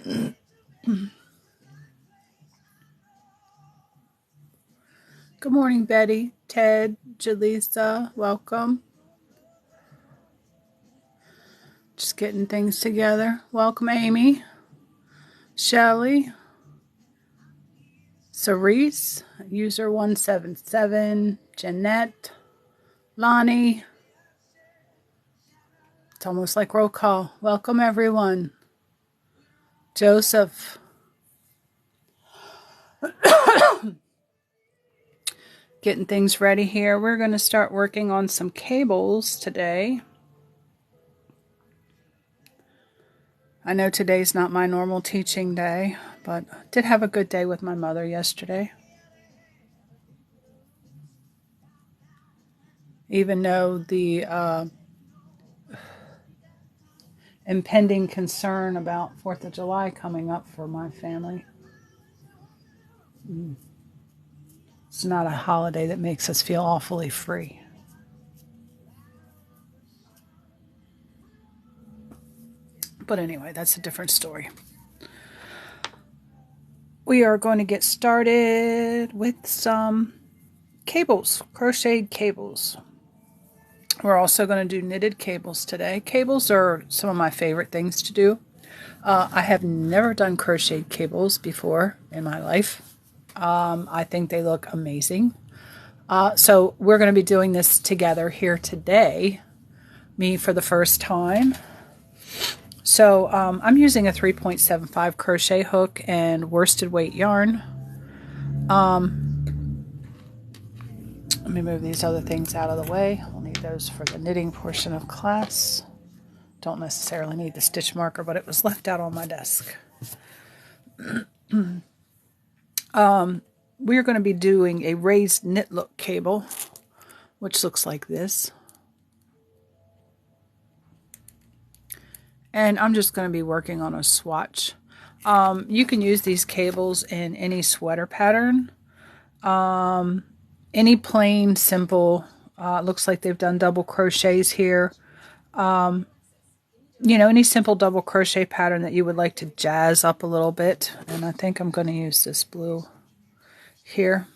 Good morning, Betty, Ted, Jaleesa, welcome. Just getting things together. Welcome, Amy, Shelly, Cerise, user 177, Jeanette, Lonnie. It's almost like roll call. Welcome, everyone. Joseph. Getting things ready here. We're going to start working on some cables today. I know today's not my normal teaching day, but I did have a good day with my mother yesterday. Even though the impending concern about 4th of July coming up for my family. It's not a holiday that makes us feel awfully free. But anyway, that's a different story. We are going to get started with some cables, crocheted cables. We're also going to do knitted cables today. Cables are some of my favorite things to do. I have never done crocheted cables before in my life. I think they look amazing. So we're going to be doing this together here today. Me for the first time. So I'm using a 3.75 crochet hook and worsted weight yarn. Let me move these other things out of the way. We'll need those for the knitting portion of class. Don't necessarily need the stitch marker, but it was left out on my desk. We're going to be doing a raised knit look cable, which looks like this. And I'm just going to be working on a swatch. You can use these cables in any sweater pattern. Any plain, simple, looks like they've done double crochets here. Any simple double crochet pattern that you would like to jazz up a little bit. And I think I'm going to use this blue here.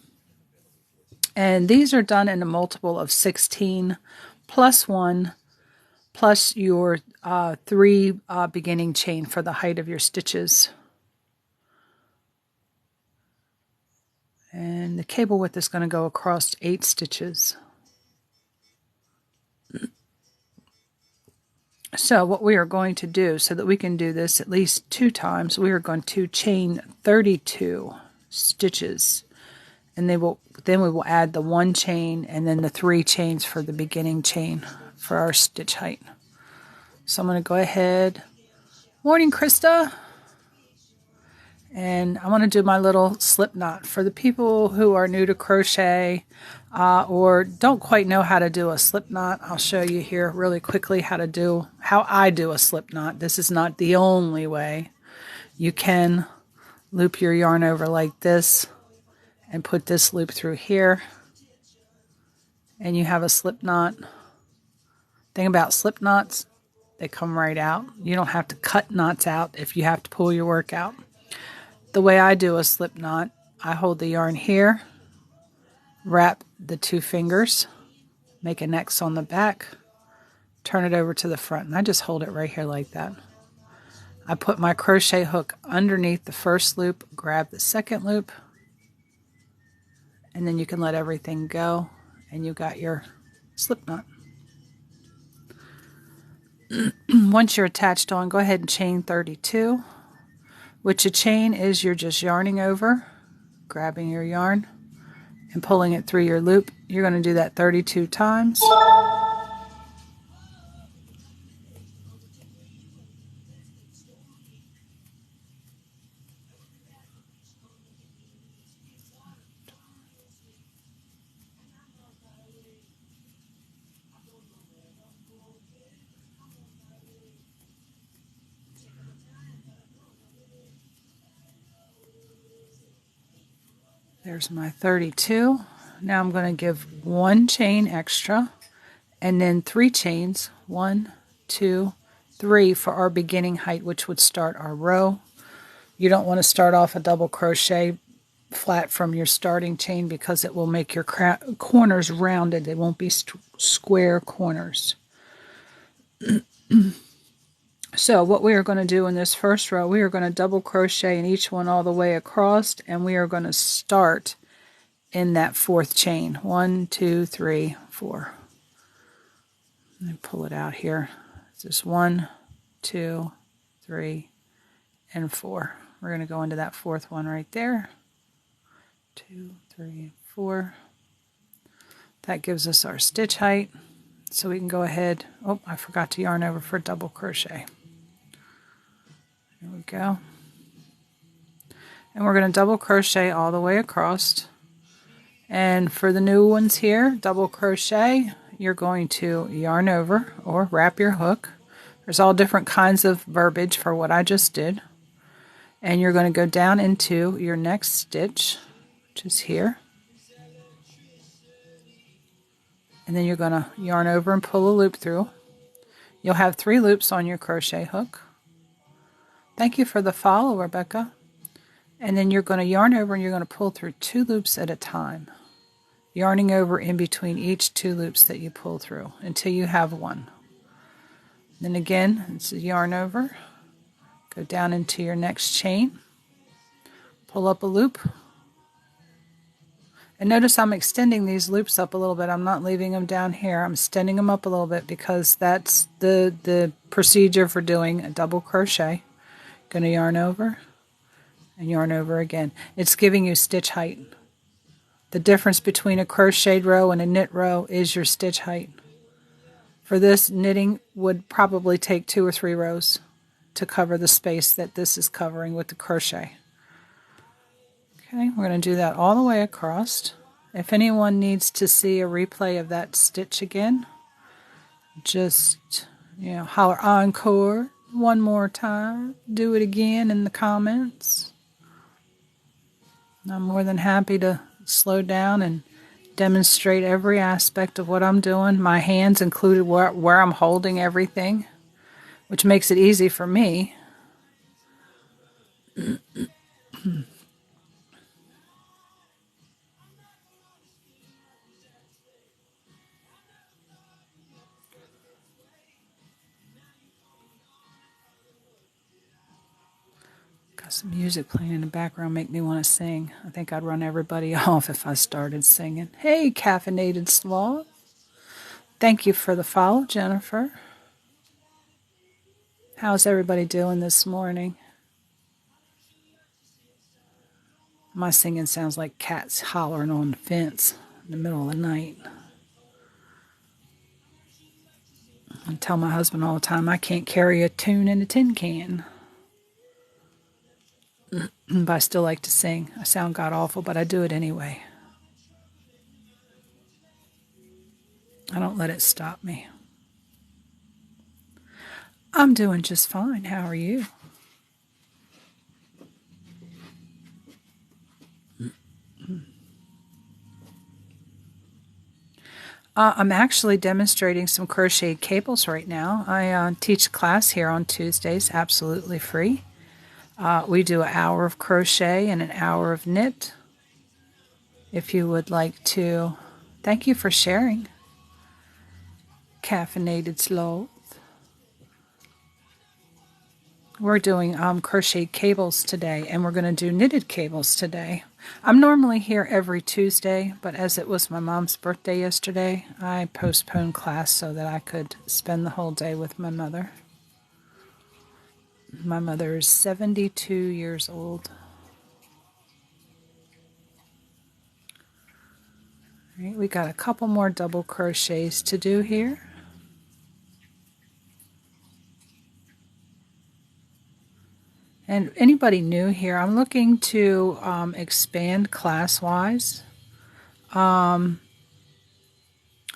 And these are done in a multiple of 16 plus 1 plus your 3 beginning chain for the height of your stitches. And the cable width is going to go across 8 stitches. So what we are going to do, so that we can do this at least 2 times, we are going to chain 32 stitches. And then we will add the 1 chain and then the 3 chains for the beginning chain for our stitch height. So I'm going to go ahead. Morning, Krista. And I want to do my little slip knot. For the people who are new to crochet or don't quite know how to do a slip knot, I'll show you here really quickly how I do a slip knot. This is not the only way. You can loop your yarn over like this and put this loop through here. And you have a slip knot. Thing about slip knots, they come right out. You don't have to cut knots out if you have to pull your work out. The way I do a slip knot, I hold the yarn here, wrap the 2 fingers, make an X on the back, turn it over to the front, and I just hold it right here like that. I put my crochet hook underneath the first loop, grab the second loop, and then you can let everything go, and you got your slip knot. Once you're attached on, go ahead and chain 32. Which a chain is you're just yarning over, grabbing your yarn, and pulling it through your loop. You're going to do that 32 times. There's my 32. Now I'm going to give 1 chain extra and then 3 chains. 1, 2, 3 for our beginning height, which would start our row. You don't want to start off a double crochet flat from your starting chain because it will make your corners rounded. They won't be square corners. So what we are going to do in this first row, we are going to double crochet in each one all the way across, and we are going to start in that fourth chain. 1, 2, 3, 4. Let me pull it out here. It's just 1, 2, 3, and 4. We're going to go into that fourth one right there. 2, 3, 4. That gives us our stitch height. So we can go ahead. Oh, I forgot to yarn over for double crochet. There we go. And we're going to double crochet all the way across. And for the new ones here, double crochet, you're going to yarn over or wrap your hook. There's all different kinds of verbiage for what I just did. And you're going to go down into your next stitch, which is here. And then you're going to yarn over and pull a loop through. You'll have 3 loops on your crochet hook. Thank you for the follow, Rebecca. And then you're going to yarn over and you're going to pull through 2 loops at a time, yarning over in between each 2 loops that you pull through until you have 1. Then again, it's a yarn over, go down into your next chain, pull up a loop, and notice I'm extending these loops up a little bit. I'm not leaving them down here. I'm extending them up a little bit because that's the procedure for doing a double crochet. Going to yarn over and yarn over again. It's giving you stitch height. The difference between a crocheted row and a knit row is your stitch height. For this, knitting would probably take 2 or 3 rows to cover the space that this is covering with the crochet. Okay, we're going to do that all the way across. If anyone needs to see a replay of that stitch again, just, holler encore one more time. Do it again in the comments. I'm more than happy to slow down and demonstrate every aspect of what I'm doing. My hands included where I'm holding everything, which makes it easy for me. Got some music playing in the background make me want to sing. I think I'd run everybody off if I started singing. Hey, Caffeinated Sloth. Thank you for the follow, Jennifer. How's everybody doing this morning? My singing sounds like cats hollering on the fence in the middle of the night. I tell my husband all the time I can't carry a tune in a tin can. But I still like to sing. I sound god-awful, but I do it anyway. I don't let it stop me. I'm doing just fine. How are you? I'm actually demonstrating some crocheted cables right now. I teach a class here on Tuesdays, absolutely free. We do an hour of crochet and an hour of knit. If you would like to, thank you for sharing. Caffeinated Sloth. We're doing crocheted cables today, and we're going to do knitted cables today. I'm normally here every Tuesday, but as it was my mom's birthday yesterday, I postponed class so that I could spend the whole day with my mother. My mother is 72 years old. All right, we got a couple more double crochets to do here. And anybody new here, I'm looking to expand class-wise. I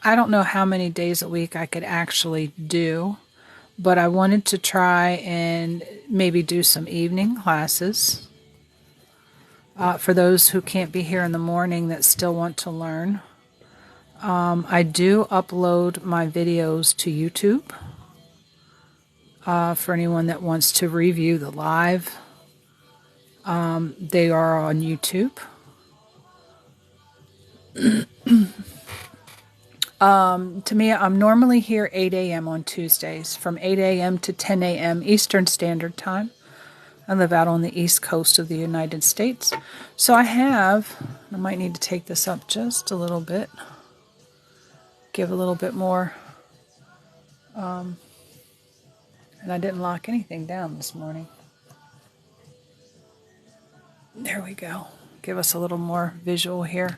don't know how many days a week I could actually do, but I wanted to try and maybe do some evening classes for those who can't be here in the morning that still want to learn. I do upload my videos to YouTube. For anyone that wants to review the live They are on YouTube. To me, I'm normally here 8 a.m. on Tuesdays, from 8 a.m. to 10 a.m. Eastern Standard Time. I live out on the east coast of the United States. So I might need to take this up just a little bit, give a little bit more, and I didn't lock anything down this morning. There we go. Give us a little more visual here.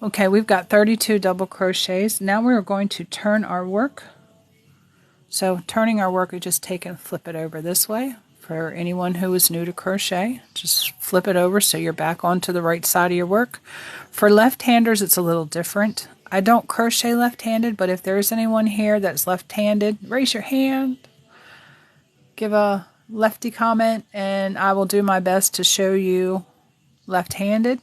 Okay, we've got 32 double crochets. Now we're going to turn our work. So turning our work, we just take and flip it over this way. For anyone who is new to crochet, just flip it over so you're back onto the right side of your work. For left-handers, it's a little different. I don't crochet left-handed, but if there's anyone here that's left-handed, raise your hand. Give a lefty comment, and I will do my best to show you left-handed.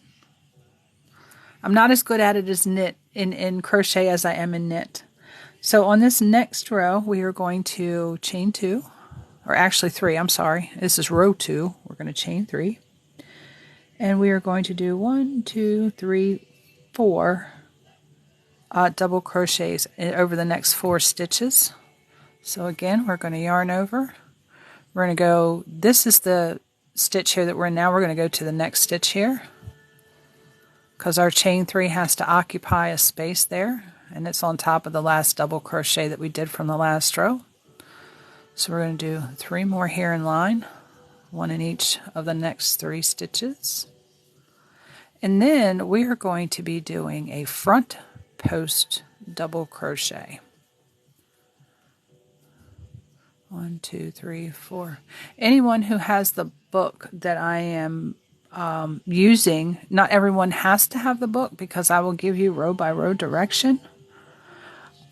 I'm not as good at it as knit in crochet as I am in knit. So on this next row, we are going to chain 2, or actually 3, I'm sorry. This is row 2. We're going to chain 3. And we are going to do 1, 2, 3, 4 double crochets over the next 4 stitches. So again, we're going to yarn over. We're going to go, this is the stitch here that we're in now. We're going to go to the next stitch here, because our chain 3 has to occupy a space there, and it's on top of the last double crochet that we did from the last row. So we're going to do 3 more here in line, 1 in each of the next 3 stitches. And then we are going to be doing a front post double crochet. 1, 2, 3, 4. Anyone who has the book that I am using, not everyone has to have the book because I will give you row by row direction.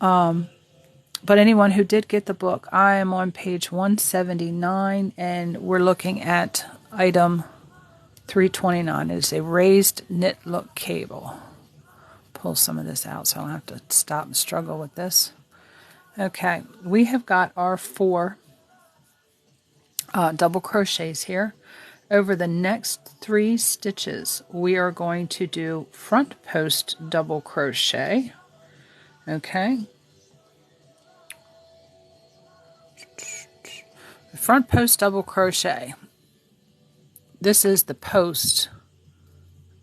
But anyone who did get the book, I am on page 179 and we're looking at item 329. It is a raised knit look cable. Pull some of this out so I don't have to stop and struggle with this. Okay, we have got our 4 double crochets here. Over the next 3 stitches, we are going to do front post double crochet. Okay. Front post double crochet. This is the post,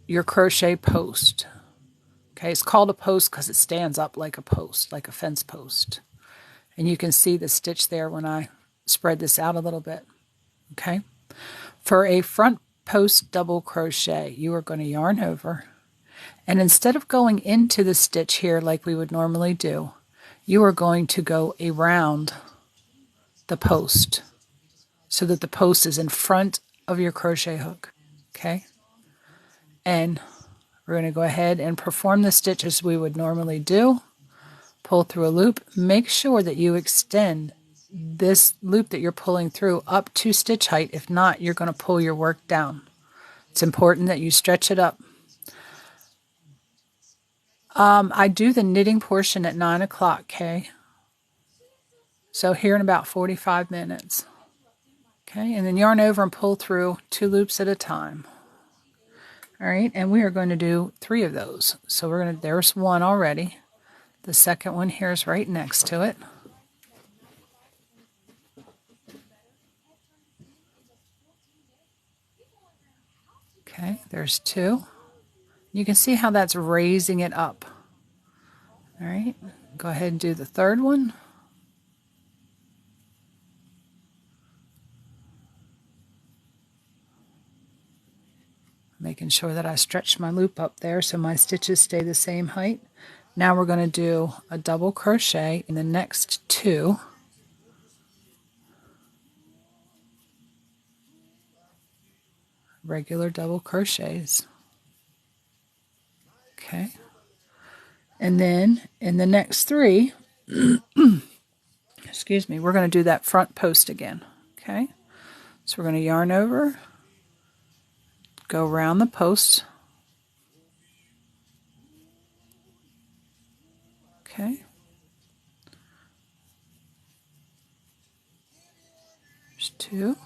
your crochet post. Okay, it's called a post because it stands up like a post, like a fence post. And you can see the stitch there when I spread this out a little bit. Okay. For a front post double crochet, you are going to yarn over, and instead of going into the stitch here like we would normally do, you are going to go around the post so that the post is in front of your crochet hook. Okay, and we're going to go ahead and perform the stitch as we would normally do. Pull through a loop. Make sure that you extend this loop that you're pulling through up to stitch height. If not, you're going to pull your work down. It's important that you stretch it up. I do the knitting portion at 9 o'clock, okay? So here in about 45 minutes. Okay, and then yarn over and pull through 2 loops at a time. All right, and we are going to do 3 of those. So we're going to, there's 1 already. The second one here is right next to it. Okay, there's 2. You can see how that's raising it up. All right, go ahead and do the third one. Making sure that I stretch my loop up there so my stitches stay the same height. Now we're going to do a double crochet in the next 2. Regular double crochets. Okay. And then in the next 3, excuse me, we're going to do that front post again. Okay. So we're going to yarn over, go around the post. Okay. There's 2.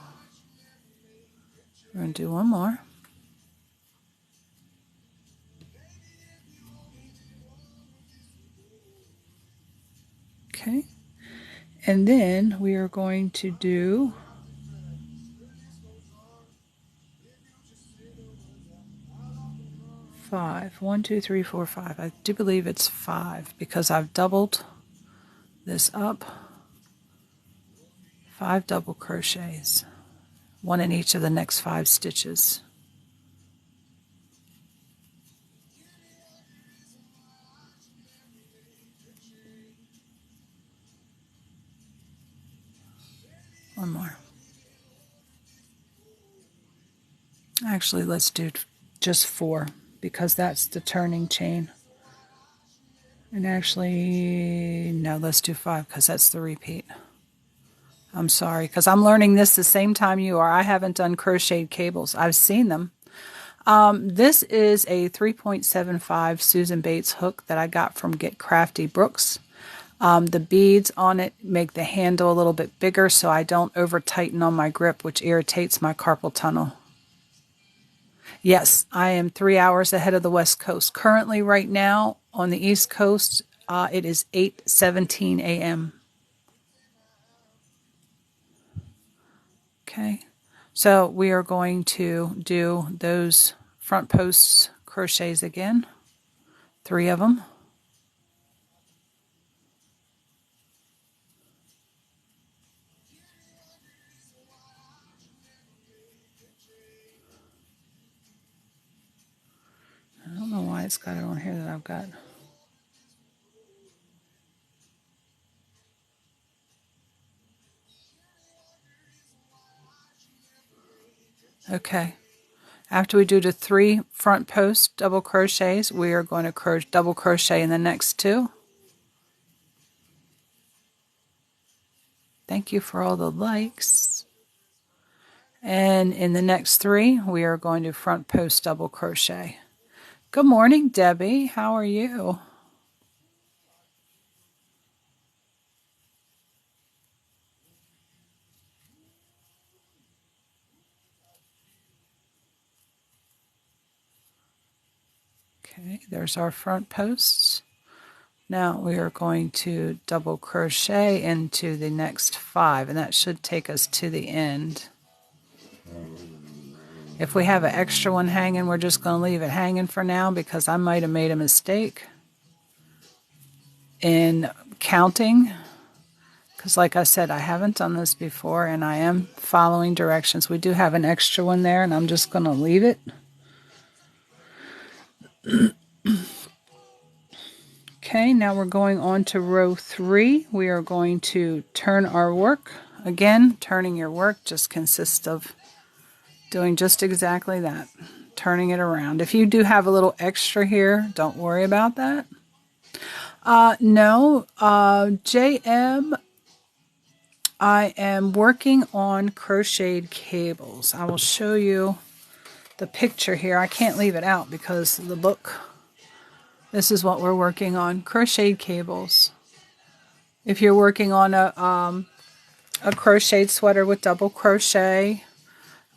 We're going to do one more. Okay. And then we are going to do 5. 1, 2, 3, 4, 5. I do believe it's 5 because I've doubled this up. 5 double crochets, 1 in each of the next 5 stitches. One more. Actually, let's do just 4 because that's the turning chain. And actually, no, let's do 5 because that's the repeat. I'm sorry, because I'm learning this the same time you are. I haven't done crocheted cables. I've seen them. This is a 3.75 Susan Bates hook that I got from Get Crafty Brooks. The beads on it make the handle a little bit bigger so I don't over tighten on my grip, which irritates my carpal tunnel. Yes, I am 3 hours ahead of the West Coast. Currently, right now, on the East Coast, it is 8:17 a.m. Okay, so we are going to do those front post crochets again, 3 of them. I don't know why it's got it on here that I've got. Okay. After we do the 3 front post double crochets, we are going to double crochet in the next 2. Thank you for all the likes. And in the next 3, we are going to front post double crochet. Good morning, Debbie. How are you? Okay, there's our front posts. Now we are going to double crochet into the next 5, and that should take us to the end. If we have an extra one hanging, we're just going to leave it hanging for now because I might have made a mistake in counting. Because like I said, I haven't done this before, and I am following directions. We do have an extra one there, and I'm just going to leave it. Okay, now we're going on to row 3. We are going to turn our work. Again, turning your work just consists of doing just exactly that, turning it around. If you do have a little extra here, don't worry about that. No, JM, I am working on crocheted cables. I will show you the picture here. I can't leave it out because the book. This is what we're working on, crocheted cables. If you're working on a crocheted sweater with double crochet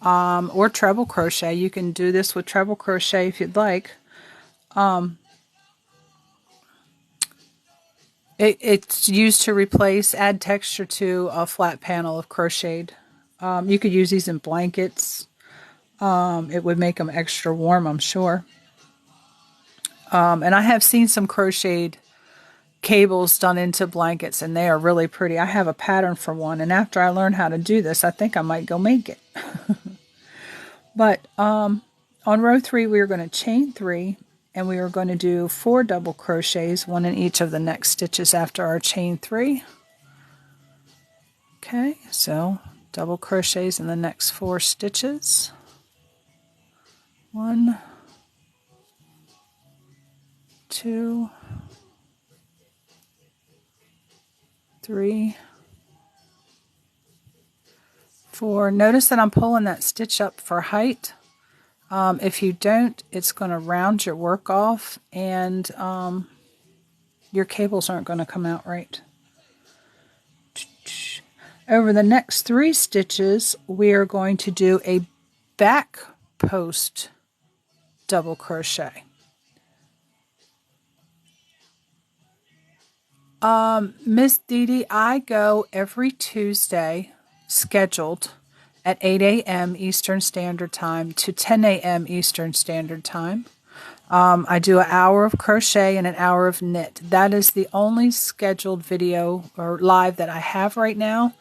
or treble crochet, you can do this with treble crochet if you'd like. It's used to add texture to a flat panel of crocheted. You could use these in blankets. It would make them extra warm, I'm sure. And I have seen some crocheted cables done into blankets, and they are really pretty. I have a pattern for one, and after I learn how to do this, I think I might go make it. But on row 3, we are going to chain 3, and we are going to do 4 double crochets, 1 in each of the next stitches after our chain 3. Okay, so double crochets in the next 4 stitches. 1, 2, 3, 4. Notice that I'm pulling that stitch up for height. If you don't, it's going to round your work off, and your cables aren't going to come out right. Over the next 3 stitches, we are going to do a back post double crochet. Miss Dee Dee, I go every Tuesday, scheduled at 8 a.m. Eastern Standard Time to 10 a.m. Eastern Standard Time. I do an hour of crochet and an hour of knit. That is the only scheduled video or live that I have right now.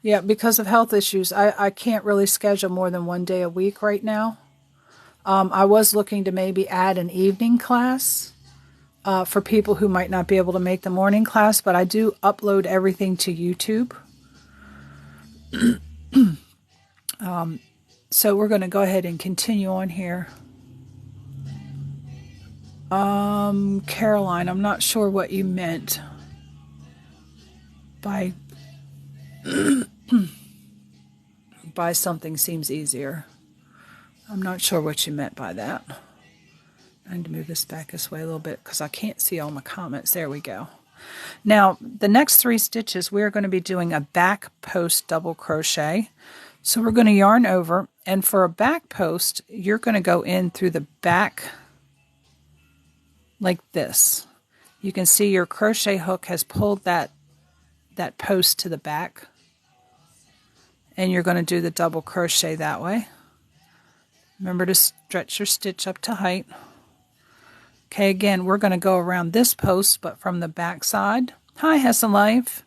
Yeah, because of health issues, I can't really schedule more than one day a week right now. I was looking to maybe add an evening class for people who might not be able to make the morning class, but I do upload everything to YouTube. So we're going to go ahead and continue on here. Caroline, I'm not sure what you meant by by something seems easier. I'm not sure what you meant by that. I need to move this back this way a little bit because I can't see all my comments. There we go. Now, the next 3 stitches, we're going to be doing a back post double crochet. So we're going to yarn over, and for a back post, you're going to go in through the back like this. You can see your crochet hook has pulled that post to the back, and you're going to do the double crochet that way. Remember to stretch your stitch up to height. Okay, again, we're going to go around this post, but from the back side. Hi, Hessa Life.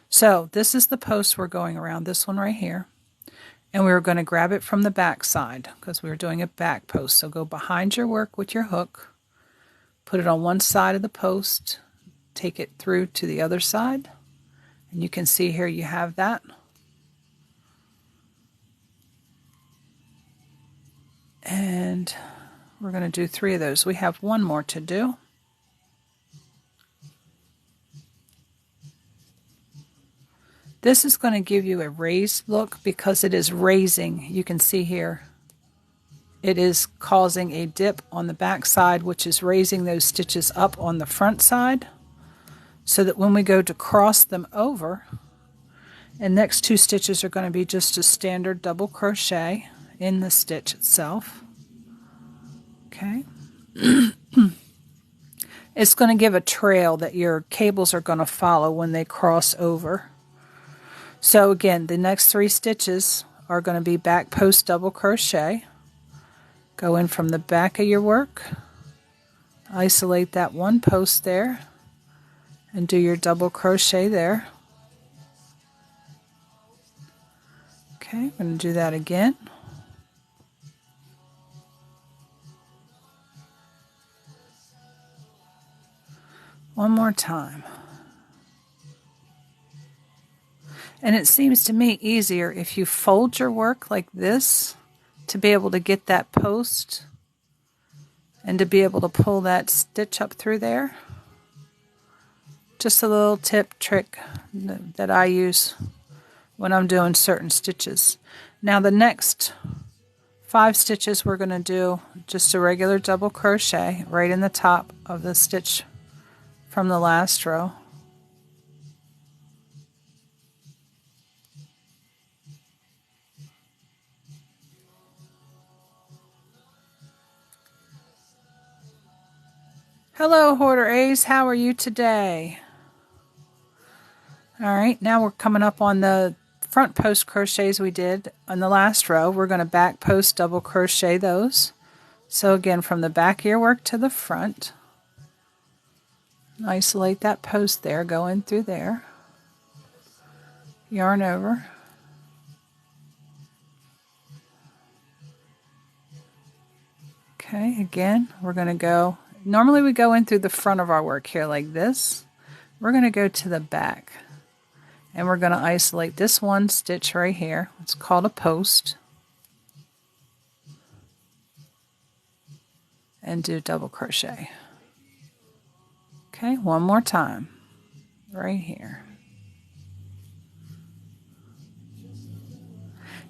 So this is the post we're going around, this one right here. And we're going to grab it from the back side because we're doing a back post. So go behind your work with your hook, put it on one side of the post, take it through to the other side. And you can see here you have that. And we're going to do 3 of those. We have 1 more to do. This is going to give you a raised look because it is raising. You can see here it is causing a dip on the back side, which is raising those stitches up on the front side, so that when we go to cross them over, and next 2 stitches are going to be just a standard double crochet in the stitch itself. Okay. It's going to give a trail that your cables are going to follow when they cross over. So again, the next 3 stitches are going to be back post double crochet. Go in from the back of your work, isolate that 1 post there, and do your double crochet there. Okay, I'm going to do that again. One more time. And it seems to me easier if you fold your work like this to be able to get that post and to be able to pull that stitch up through there. Just a little tip trick that I use when I'm doing certain stitches. Now the next 5 stitches we're going to do just a regular double crochet right in the top of the stitch from the last row. Hello, Hoarder Ace. How are you today? All right, now we're coming up on the front post crochets we did on the last row. We're going to back post double crochet those. So again, from the back of your work to the front, isolate that post there, go in through there, yarn over, okay, again, we're going to go, normally we go in through the front of our work here like this. We're going to go to the back, and we're going to isolate this 1 stitch right here. It's called a post, and do double crochet. Okay, 1 more time, right here.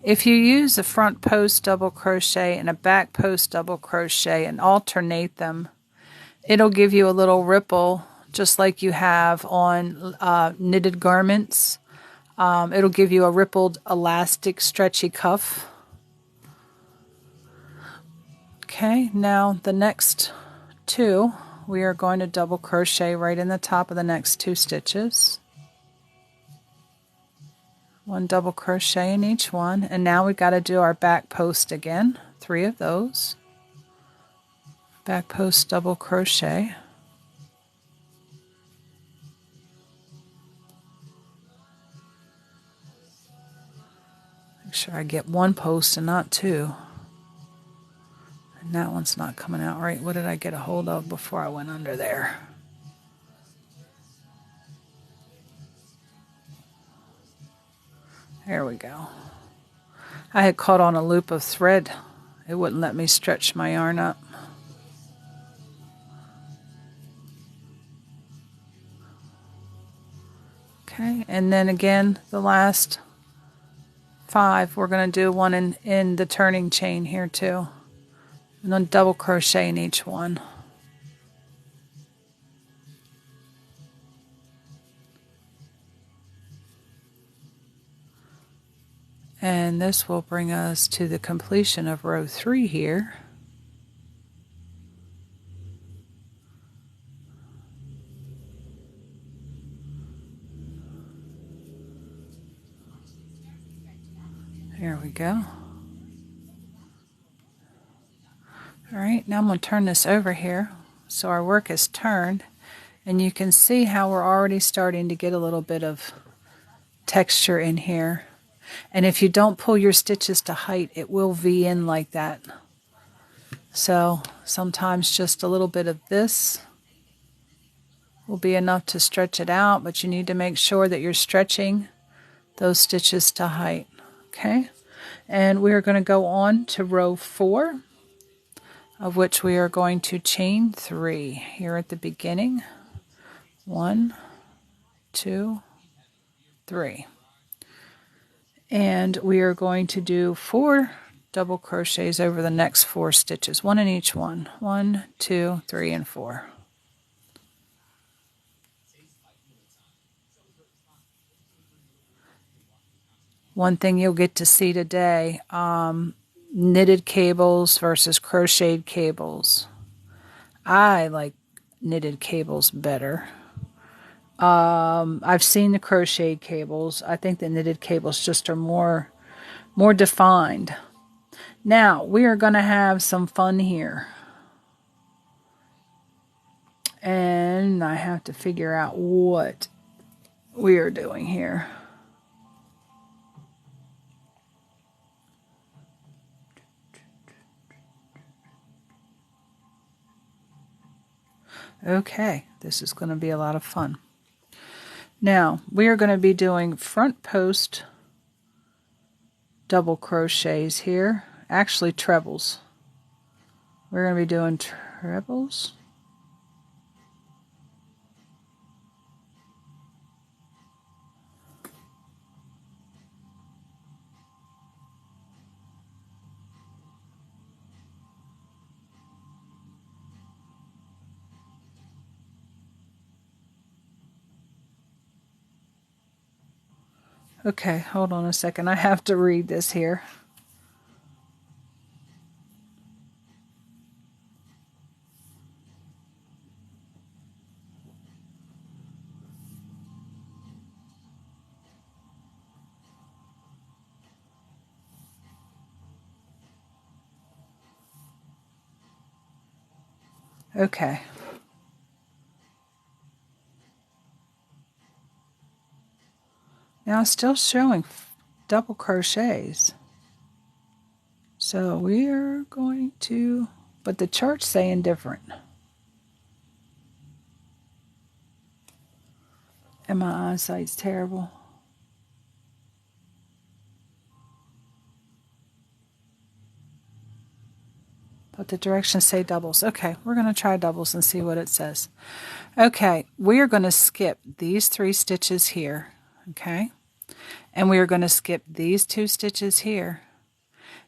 If you use a front post double crochet and a back post double crochet and alternate them, It'll give you a little ripple just like you have on knitted garments. It'll give you a rippled elastic stretchy cuff. Okay, now the next two, we are going to double crochet right in the top of the next 2 stitches. 1 double crochet in each one, and now we've got to do our back post again, 3 of those. Back post double crochet. Make sure I get 1 post and not 2. And that one's not coming out right. What did I get a hold of before I went under there? There we go. I had caught on a loop of thread. It wouldn't let me stretch my yarn up. Okay, and then again, the last 5, we're going to do one in the turning chain here too. And then double crochet in each one. And this will bring us to the completion of row 3 here. There we go. Alright, now I'm going to turn this over here so our work is turned, and you can see how we're already starting to get a little bit of texture in here. And if you don't pull your stitches to height, it will V in like that. So sometimes just a little bit of this will be enough to stretch it out, but you need to make sure that you're stretching those stitches to height. Okay, and we are going to go on to row 4, of which we are going to chain 3 here at the beginning. 1, 2, 3. And we are going to do 4 double crochets over the next 4 stitches, 1 in each one. 1, 2, 3, and 4. One thing you'll get to see today, knitted cables versus crocheted cables. I like knitted cables better. I've seen the crocheted cables. I think the knitted cables just are more defined. Now, we are going to have some fun here. And I have to figure out what we are doing here. Okay, this is going to be a lot of fun. Now, we are going to be doing front post double crochets here. Actually, trebles. We're going to be doing trebles. Okay, hold on a second. I have to read this here. Okay. Now it's still showing double crochets. So we are going to, but the chart's saying different. And my eyesight's terrible. But the directions say doubles. Okay, we're going to try doubles and see what it says. Okay, we are going to skip these 3 stitches here. Okay, and we are going to skip these 2 stitches here,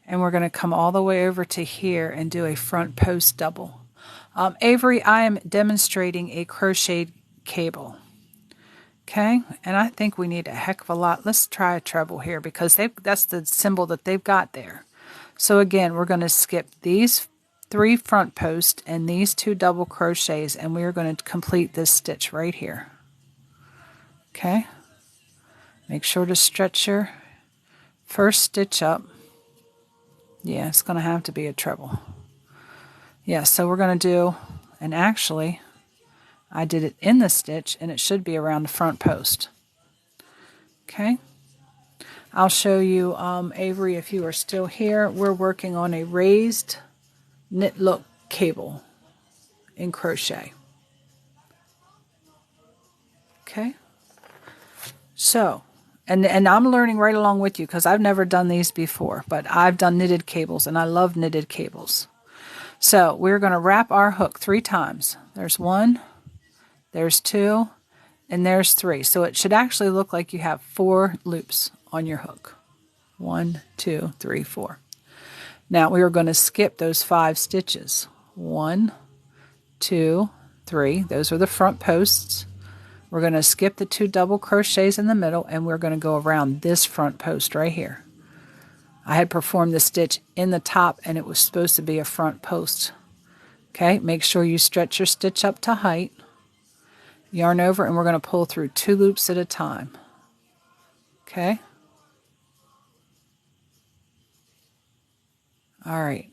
and we're going to come all the way over to here and do a front post double. Avery, I am demonstrating a crocheted cable. Okay, and I think we need a heck of a lot. Let's try a treble here because that's the symbol that they've got there. So again, we're going to skip these 3 front posts and these 2 double crochets, and we are going to complete this stitch right here. Okay, make sure to stretch your first stitch up. Yeah, it's going to have to be a treble. Yeah, so we're going to do, and actually I did it in the stitch and it should be around the front post. Okay, I'll show you, Avery, if you are still here, we're working on a raised knit look cable in crochet. Okay, so and I'm learning right along with you because I've never done these before, but I've done knitted cables and I love knitted cables. So we're going to wrap our hook 3 times. There's 1, there's 2, and there's 3. So it should actually look like you have 4 loops on your hook. 1, 2, 3, 4. Now we are going to skip those 5 stitches. 1, 2, 3. Those are the front posts. We're going to skip the 2 double crochets in the middle, and we're going to go around this front post right here. I had performed the stitch in the top, and it was supposed to be a front post. Okay, make sure you stretch your stitch up to height. Yarn over, and we're going to pull through 2 loops at a time. Okay. All right.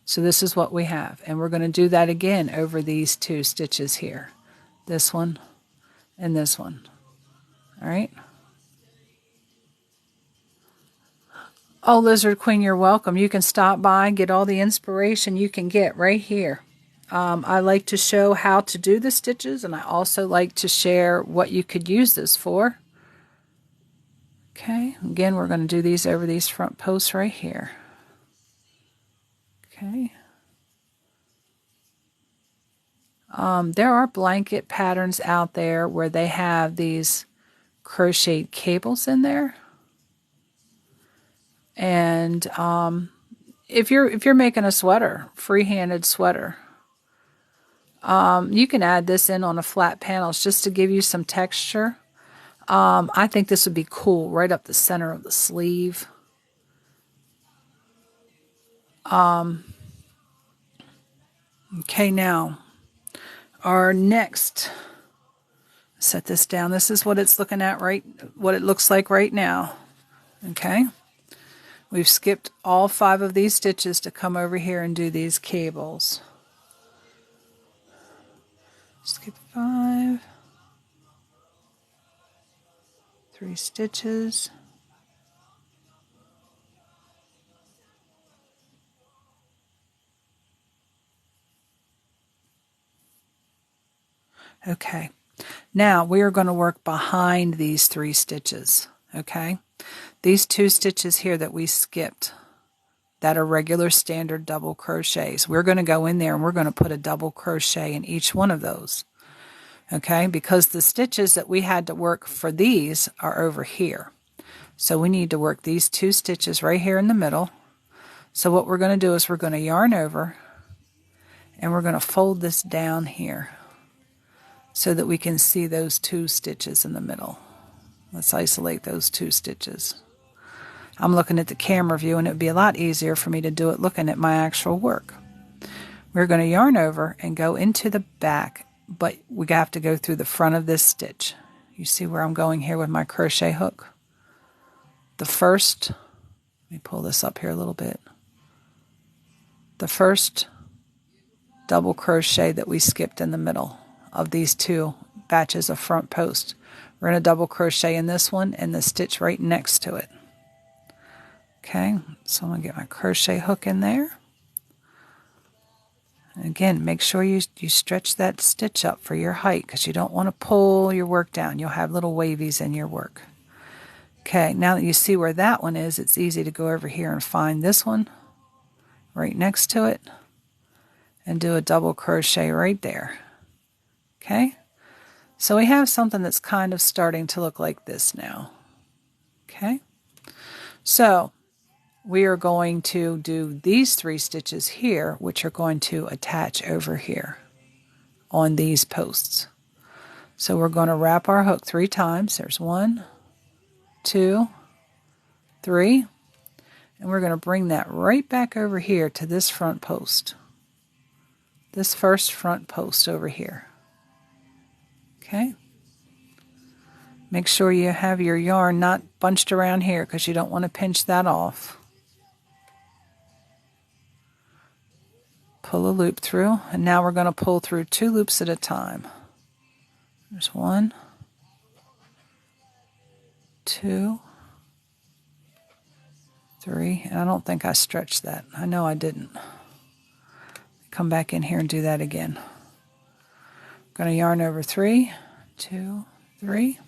So this is what we have, and we're going to do that again over these 2 stitches here. This one and this one. All right. Oh, Lizard Queen, you're welcome. You can stop by and get all the inspiration you can get right here. I like to show how to do the stitches, and I also like to share what you could use this for. Okay, again, we're going to do these over these front posts right here. Okay. There are blanket patterns out there where they have these crocheted cables in there. And if you're making a sweater, free-handed sweater, you can add this in on a flat panels just to give you some texture. I think this would be cool right up the center of the sleeve. Okay, now our next, set this down. This is what it's looking at what it looks like right now. Okay. We've skipped all 5 of these stitches to come over here and do these cables. Skip 5. 3 stitches. Okay. Now we are going to work behind these 3 stitches. Okay. These 2 stitches here that we skipped, that are regular standard double crochets, we're going to go in there and we're going to put a double crochet in each one of those. Okay, because the stitches that we had to work for these are over here. So we need to work these 2 stitches right here in the middle. So what we're going to do is we're going to yarn over and we're going to fold this down here so that we can see those 2 stitches in the middle. Let's isolate those 2 stitches. I'm looking at the camera view, and it would be a lot easier for me to do it looking at my actual work. We're going to yarn over and go into the back, but we have to go through the front of this stitch. You see where I'm going here with my crochet hook? The first, let me pull this up here a little bit. The first double crochet that we skipped in the middle of these 2 batches of front post. We're going to double crochet in this one and the stitch right next to it. Okay, so I'm going to get my crochet hook in there. And again, make sure you stretch that stitch up for your height because you don't want to pull your work down. You'll have little wavies in your work. Okay, now that you see where that one is, it's easy to go over here and find this one right next to it and do a double crochet right there. Okay, so we have something that's kind of starting to look like this now. Okay, so we are going to do these 3 stitches here, which are going to attach over here on these posts. So we're going to wrap our hook 3 times. There's 1, 2, 3, and we're going to bring that right back over here to this front post. This first front post over here. Okay? Make sure you have your yarn not bunched around here because you don't want to pinch that off. Pull a loop through, and now we're going to pull through 2 loops at a time. There's 1, 2, 3, and I don't think I stretched that. I know I didn't. Come back in here and do that again. Going to yarn over 3, 2, 3.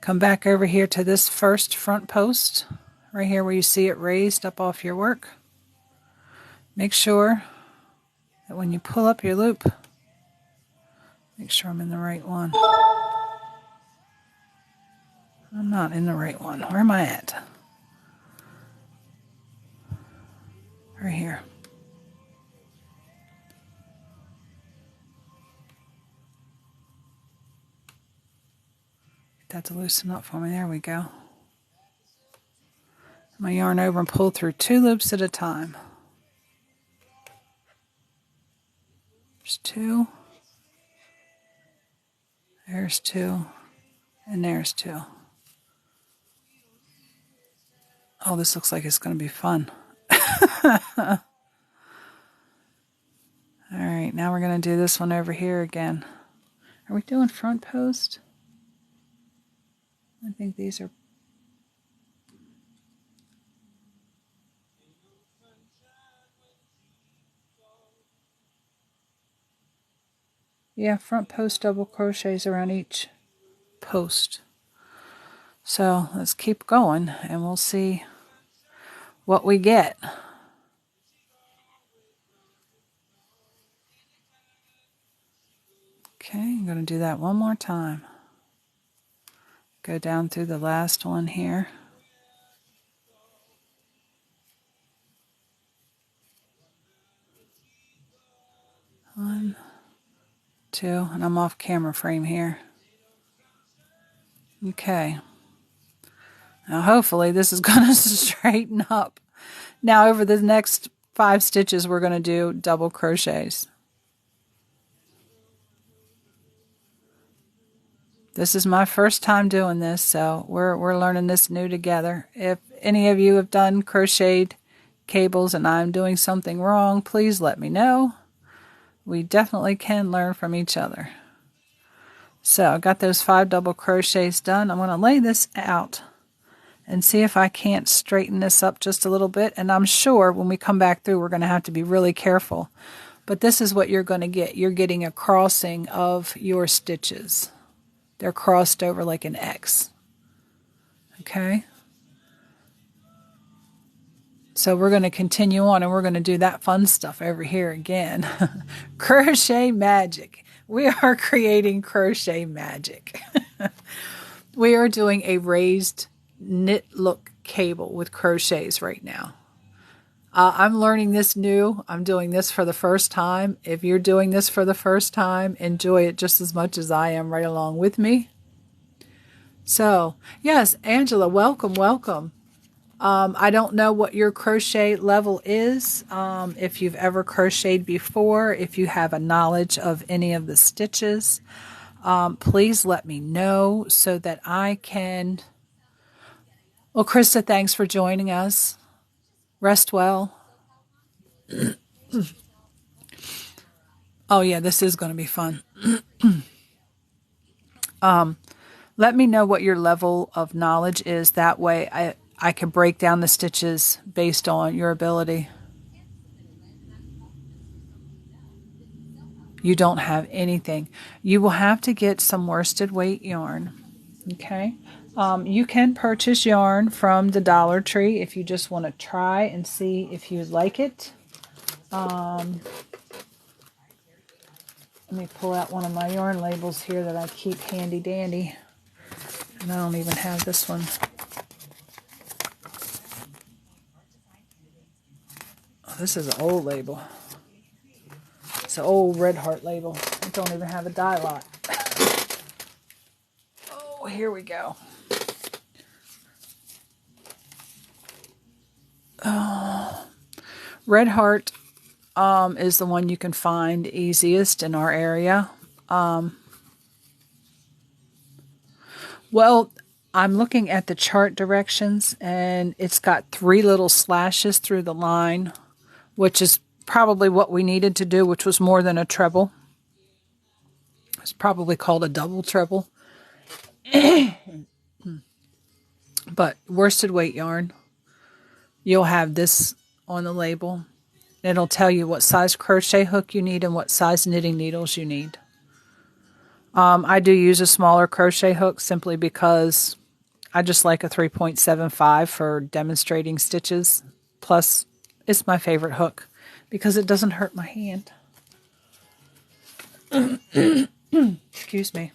Come back over here to this first front post, right here where you see it raised up off your work. Make sure that when you pull up your loop, make sure I'm in the right one. I'm not in the right one. Where am I at? Right here. Get that to loosen up for me. There we go. I'm going to yarn over and pull through 2 loops at a time. There's 2. There's 2. And there's 2. Oh, this looks like it's going to be fun. All right, now we're going to do this one over here again. Are we doing front post? I think these are... Yeah, front post double crochets around each post. So let's keep going and we'll see what we get. Okay, I'm going to do that one more time. Go down through the last one here. One, 2, and I'm off camera frame here. Okay. Now hopefully this is going to straighten up. Now over the next 5 stitches we're going to do double crochets. This is my first time doing this, so we're learning this new together. If any of you have done crocheted cables and I'm doing something wrong, please let me know. We definitely can learn from each other. So I got those 5 double crochets done. I'm going to lay this out and see if I can't straighten this up just a little bit. And I'm sure when we come back through, we're going to have to be really careful. But this is what you're going to get. You're getting a crossing of your stitches. They're crossed over like an X. Okay? So we're going to continue on and we're going to do that fun stuff over here again. Crochet magic. We are creating crochet magic. We are doing a raised knit look cable with crochets right now. I'm learning this new. I'm doing this for the first time. If you're doing this for the first time, enjoy it just as much as I am right along with me. So, yes, Angela, welcome, welcome. I don't know what your crochet level is, if you've ever crocheted before, if you have a knowledge of any of the stitches. Please let me know so that I can... Well, Krista, thanks for joining us. Rest well. Oh, yeah, this is going to be fun. Let me know what your level of knowledge is. That way I can break down the stitches based on your ability. You don't have anything. You will have to get some worsted weight yarn. Okay? You can purchase yarn from the Dollar Tree if you just want to try and see if you like it. Let me pull out one of my yarn labels here that I keep handy dandy. And I don't even have this one. This is an old label. It's an old Red Heart label. It don't even have a die lot. Oh, here we go. Red Heart is the one you can find easiest in our area. Well, I'm looking at the chart directions, and it's got 3 little slashes through the line, which is probably what we needed to do, which was more than a treble. It's probably called a double treble. But worsted weight yarn, you'll have this on the label. It'll tell you what size crochet hook you need and what size knitting needles you need. I do use a smaller crochet hook simply because I just like a 3.75 for demonstrating stitches. Plus, it's my favorite hook because it doesn't hurt my hand. Excuse me.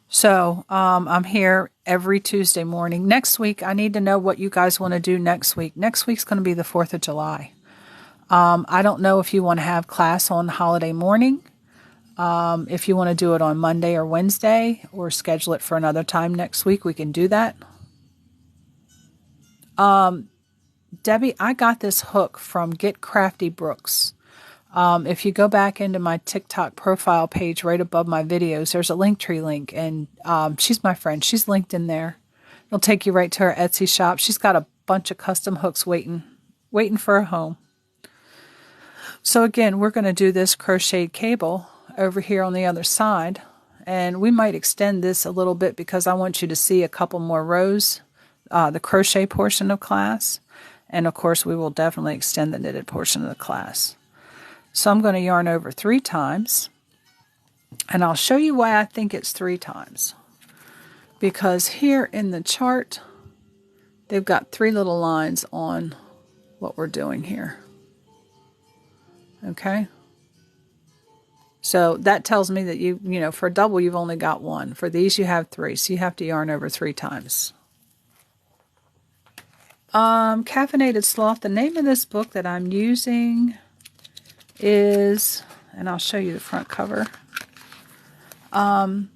So, I'm here every Tuesday morning. Next week, I need to know what you guys want to do next week. Next week's going to be the 4th of July. I don't know if you want to have class on holiday morning. If you want to do it on Monday or Wednesday or schedule it for another time next week, we can do that. Debbie, I got this hook from Get Crafty Brooks. If you go back into my TikTok profile page right above my videos, there's a Linktree link, and she's my friend. She's linked in there. It'll take you right to her Etsy shop. She's got a bunch of custom hooks waiting for a home. So again, we're going to do this crocheted cable over here on the other side, and we might extend this a little bit because I want you to see a couple more rows, the crochet portion of class, and of course we will definitely extend the knitted portion of the class. So I'm going to yarn over 3 times, and I'll show you why I think it's 3 times, because here in the chart they've got 3 little lines on what we're doing here. Okay, so that tells me that you know, for a double you've only got 1. For these you have 3, so you have to yarn over 3 times. Caffeinated Sloth, the name of this book that I'm using is, and I'll show you the front cover, the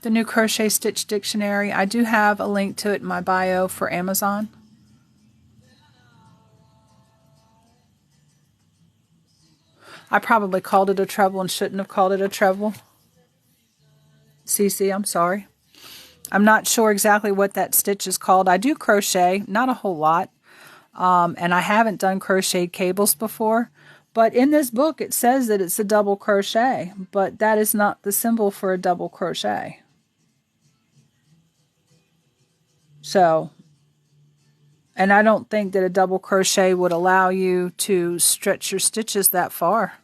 New Crochet Stitch Dictionary. I do have a link to it in my bio for Amazon. I probably called it a treble and shouldn't have called it a treble. Cece, I'm sorry. I'm not sure exactly what that stitch is called. I do crochet, not a whole lot, and I haven't done crocheted cables before. But in this book, it says that it's a double crochet, but that is not the symbol for a double crochet. So, and I don't think that a double crochet would allow you to stretch your stitches that far.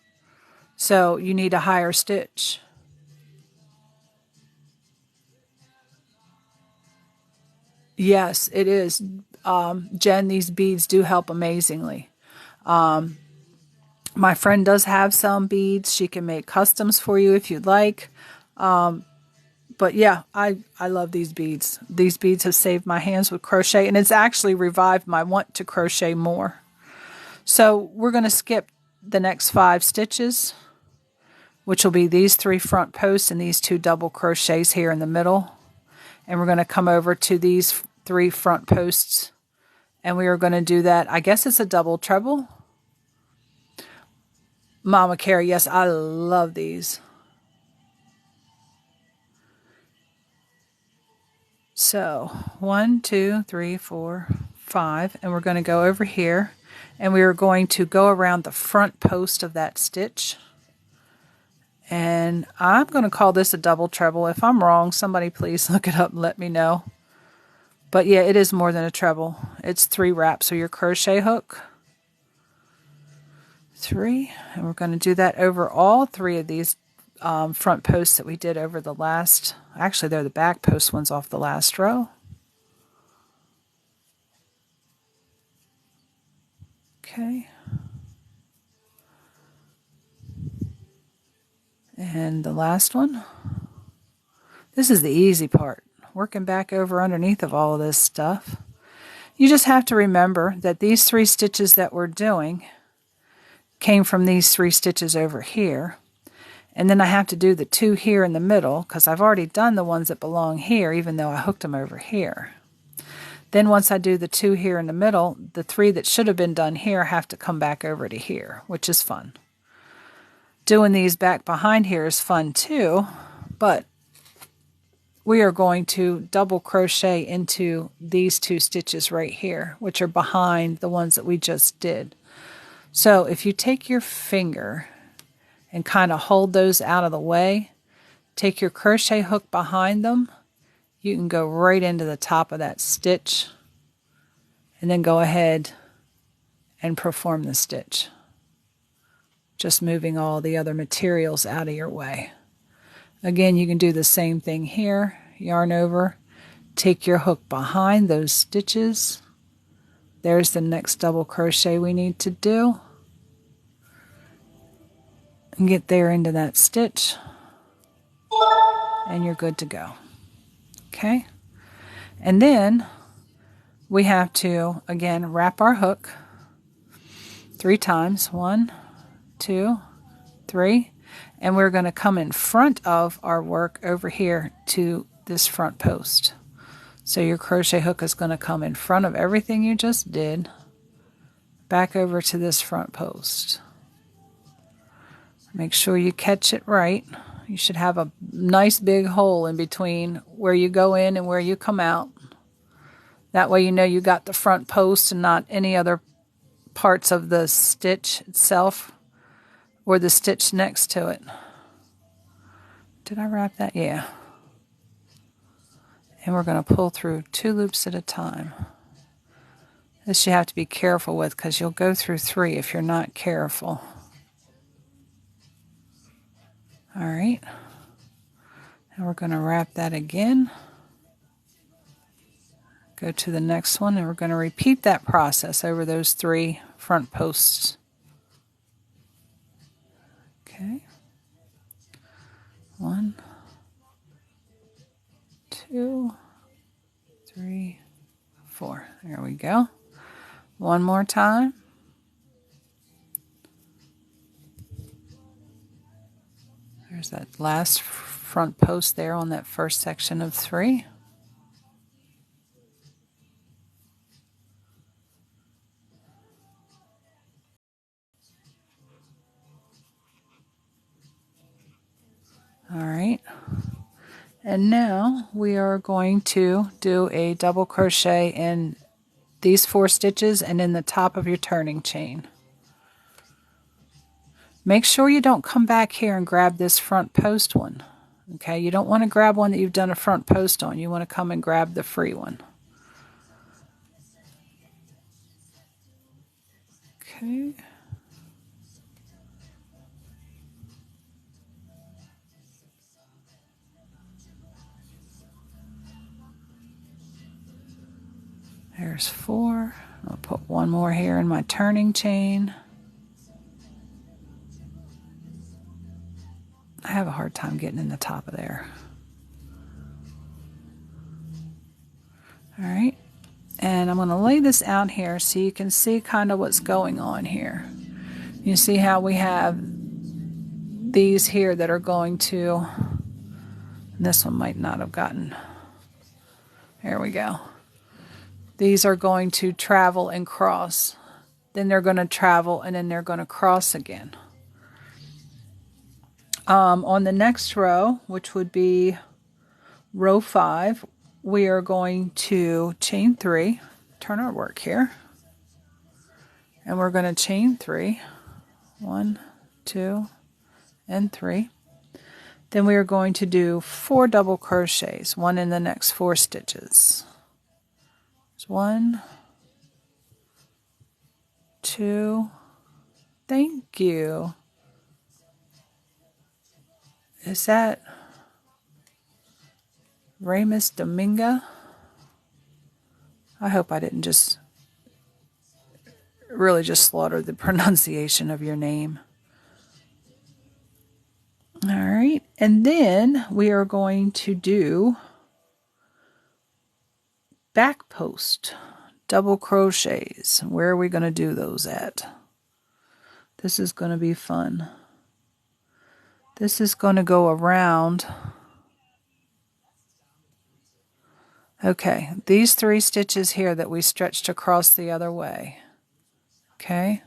So you need a higher stitch. Yes, it is. Jen, these beads do help amazingly. My friend does have some beads. She can make customs for you if you'd like. But yeah, I love these beads. These beads have saved my hands with crochet, and it's actually revived my want to crochet more. So we're going to skip the next 5 stitches, which will be these 3 front posts and these 2 double crochets here in the middle. And we're going to come over to these 3 front posts, and we are going to do that. I guess it's a double treble. Mama Carrie, yes, I love these. So 1, 2, 3, 4, 5, and we're going to go over here, and we are going to go around the front post of that stitch. And I'm going to call this a double treble. If I'm wrong, somebody please look it up and let me know. But yeah, it is more than a treble. It's 3 wraps of your crochet hook. 3, and we're going to do that over all 3 of these front posts that we did over the last, actually they're the back post ones off the last row. Okay. And the last one. This is the easy part, working back over underneath of all of this stuff. You just have to remember that these 3 stitches that we're doing came from these 3 stitches over here. And then I have to do the 2 here in the middle because I've already done the ones that belong here even though I hooked them over here. Then once I do the 2 here in the middle, the 3 that should have been done here have to come back over to here, which is fun. Doing these back behind here is fun too, but we are going to double crochet into these 2 stitches right here, which are behind the ones that we just did. So if you take your finger and kind of hold those out of the way, take your crochet hook behind them, you can go right into the top of that stitch and then go ahead and perform the stitch. Just moving all the other materials out of your way. Again, you can do the same thing here. Yarn over, take your hook behind those stitches. There's the next double crochet we need to do. And get there into that stitch. And you're good to go. Okay? And then we have to, again, wrap our hook 3 times. 1, 2, 3. And we're going to come in front of our work over here to this front post. So your crochet hook is going to come in front of everything you just did, back over to this front post. Make sure you catch it right. You should have a nice big hole in between where you go in and where you come out. That way you know you got the front post and not any other parts of the stitch itself or the stitch next to it. Did I wrap that? Yeah. And we're going to pull through 2 loops at a time. This you have to be careful with because you'll go through 3 if you're not careful. All right. And we're going to wrap that again. Go to the next one and we're going to repeat that process over those 3 front posts. Okay. 1, 2, 3, 4. There we go. One more time. There's that last front post there on that first section of 3. All right. And now we are going to do a double crochet in these 4 stitches and in the top of your turning chain. Make sure you don't come back here and grab this front post one. Okay, you don't want to grab one that you've done a front post on. You want to come and grab the free one. Okay. There's 4. I'll put one more here in my turning chain. I have a hard time getting in the top of there. All right. And I'm going to lay this out here so you can see kind of what's going on here. You see how we have these here that are going to, and this one might not have gotten, there we go. These are going to travel and cross. Then they're going to travel and then they're going to cross again. On the next row, which would be row 5, we are going to chain 3, turn our work here, and we're going to chain 3, 1, 2, and 3. Then we are going to do 4 double crochets, one in the next 4 stitches. 1, 2, thank you. Is that Ramus Dominga? I hope I didn't just really just slaughter the pronunciation of your name. All right, and then we are going to do back post double crochets. Where are we going to do those at? This is going to be fun. This is going to go around. Okay, these 3 stitches here that we stretched across the other way. Okay,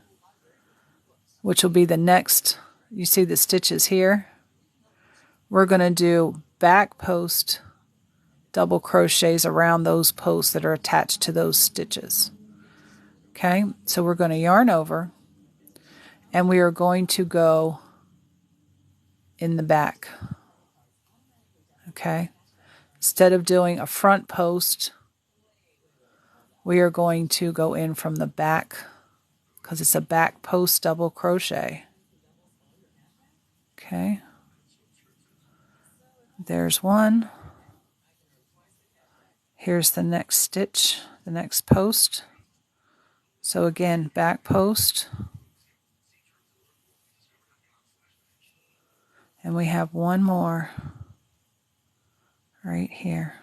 which will be the next. You see the stitches here? We're going to do back post double crochets around those posts that are attached to those stitches. Okay, so we're going to yarn over and we are going to go in the back. Okay, instead of doing a front post, we are going to go in from the back because it's a back post double crochet. Okay, there's one. Here's the next stitch, the next post. So again, back post. And we have one more right here.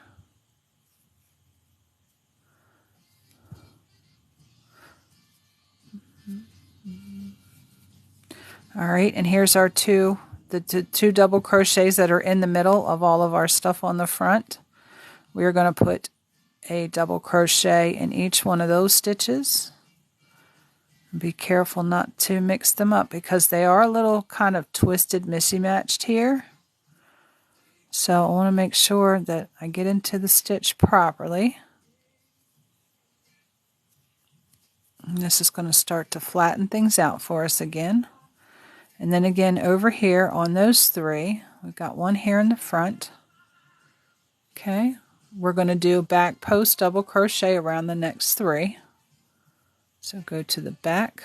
All right, and here's our two double crochets that are in the middle of all of our stuff on the front. We are going to put a double crochet in each one of those stitches. Be careful not to mix them up because they are a little kind of twisted, mismatched here. So I want to make sure that I get into the stitch properly. And this is going to start to flatten things out for us again. And then again over here on those 3, we've got one here in the front. Okay, we're going to do back post double crochet around the next 3. So go to the back.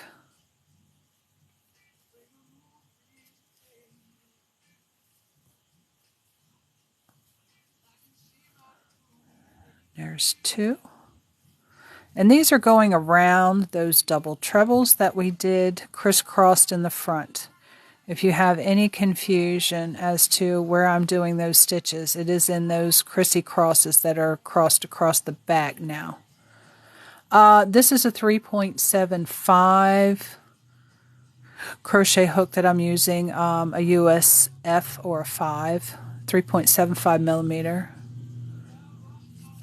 There's 2. And these are going around those double trebles that we did crisscrossed in the front. If you have any confusion as to where I'm doing those stitches, it is in those crissy crosses that are crossed across the back now. This is a 3.75 crochet hook that I'm using, a US F or a 5, 3.75 millimeter.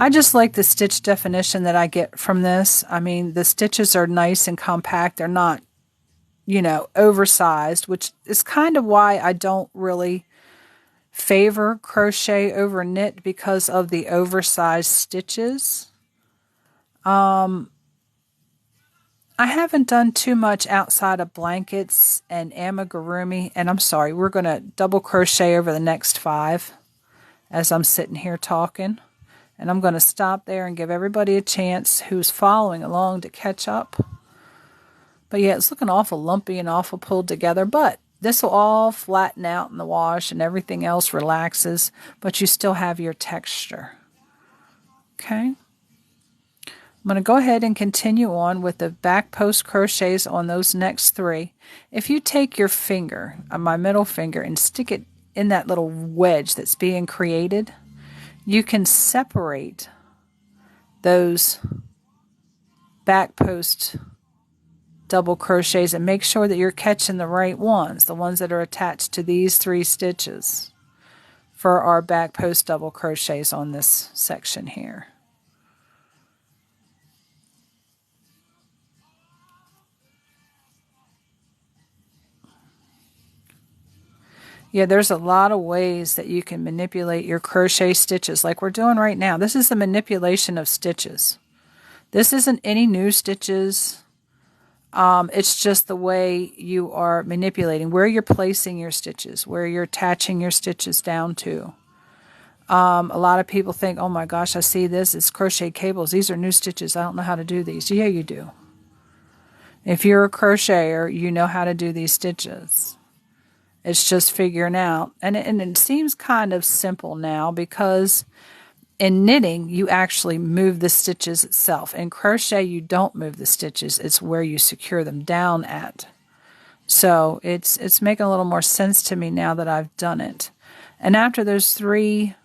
I just like the stitch definition that I get from this. I mean, the stitches are nice and compact. They're not, you know, oversized, which is kind of why I don't really favor crochet over knit because of the oversized stitches. I haven't done too much outside of blankets and amigurumi, and I'm sorry, we're going to double crochet over the next 5 as I'm sitting here talking. And I'm going to stop there and give everybody a chance who's following along to catch up. But yeah, it's looking awful lumpy and awful pulled together, but this will all flatten out in the wash and everything else relaxes, but you still have your texture. Okay. I'm going to go ahead and continue on with the back post crochets on those next 3. If you take your finger, my middle finger, and stick it in that little wedge that's being created, you can separate those back post double crochets and make sure that you're catching the right ones, the ones that are attached to these 3 stitches for our back post double crochets on this section here. Yeah, there's a lot of ways that you can manipulate your crochet stitches like we're doing right now. This is the manipulation of stitches. This isn't any new stitches. It's just the way you are manipulating, where you're placing your stitches, where you're attaching your stitches down to. A lot of people think, oh my gosh, I see this. It's crochet cables. These are new stitches. I don't know how to do these. Yeah, you do. If you're a crocheter, you know how to do these stitches. It's just figuring out. And it seems kind of simple now because in knitting, you actually move the stitches itself. In crochet, you don't move the stitches. It's where you secure them down at. So it's making a little more sense to me now that I've done it. And after those 3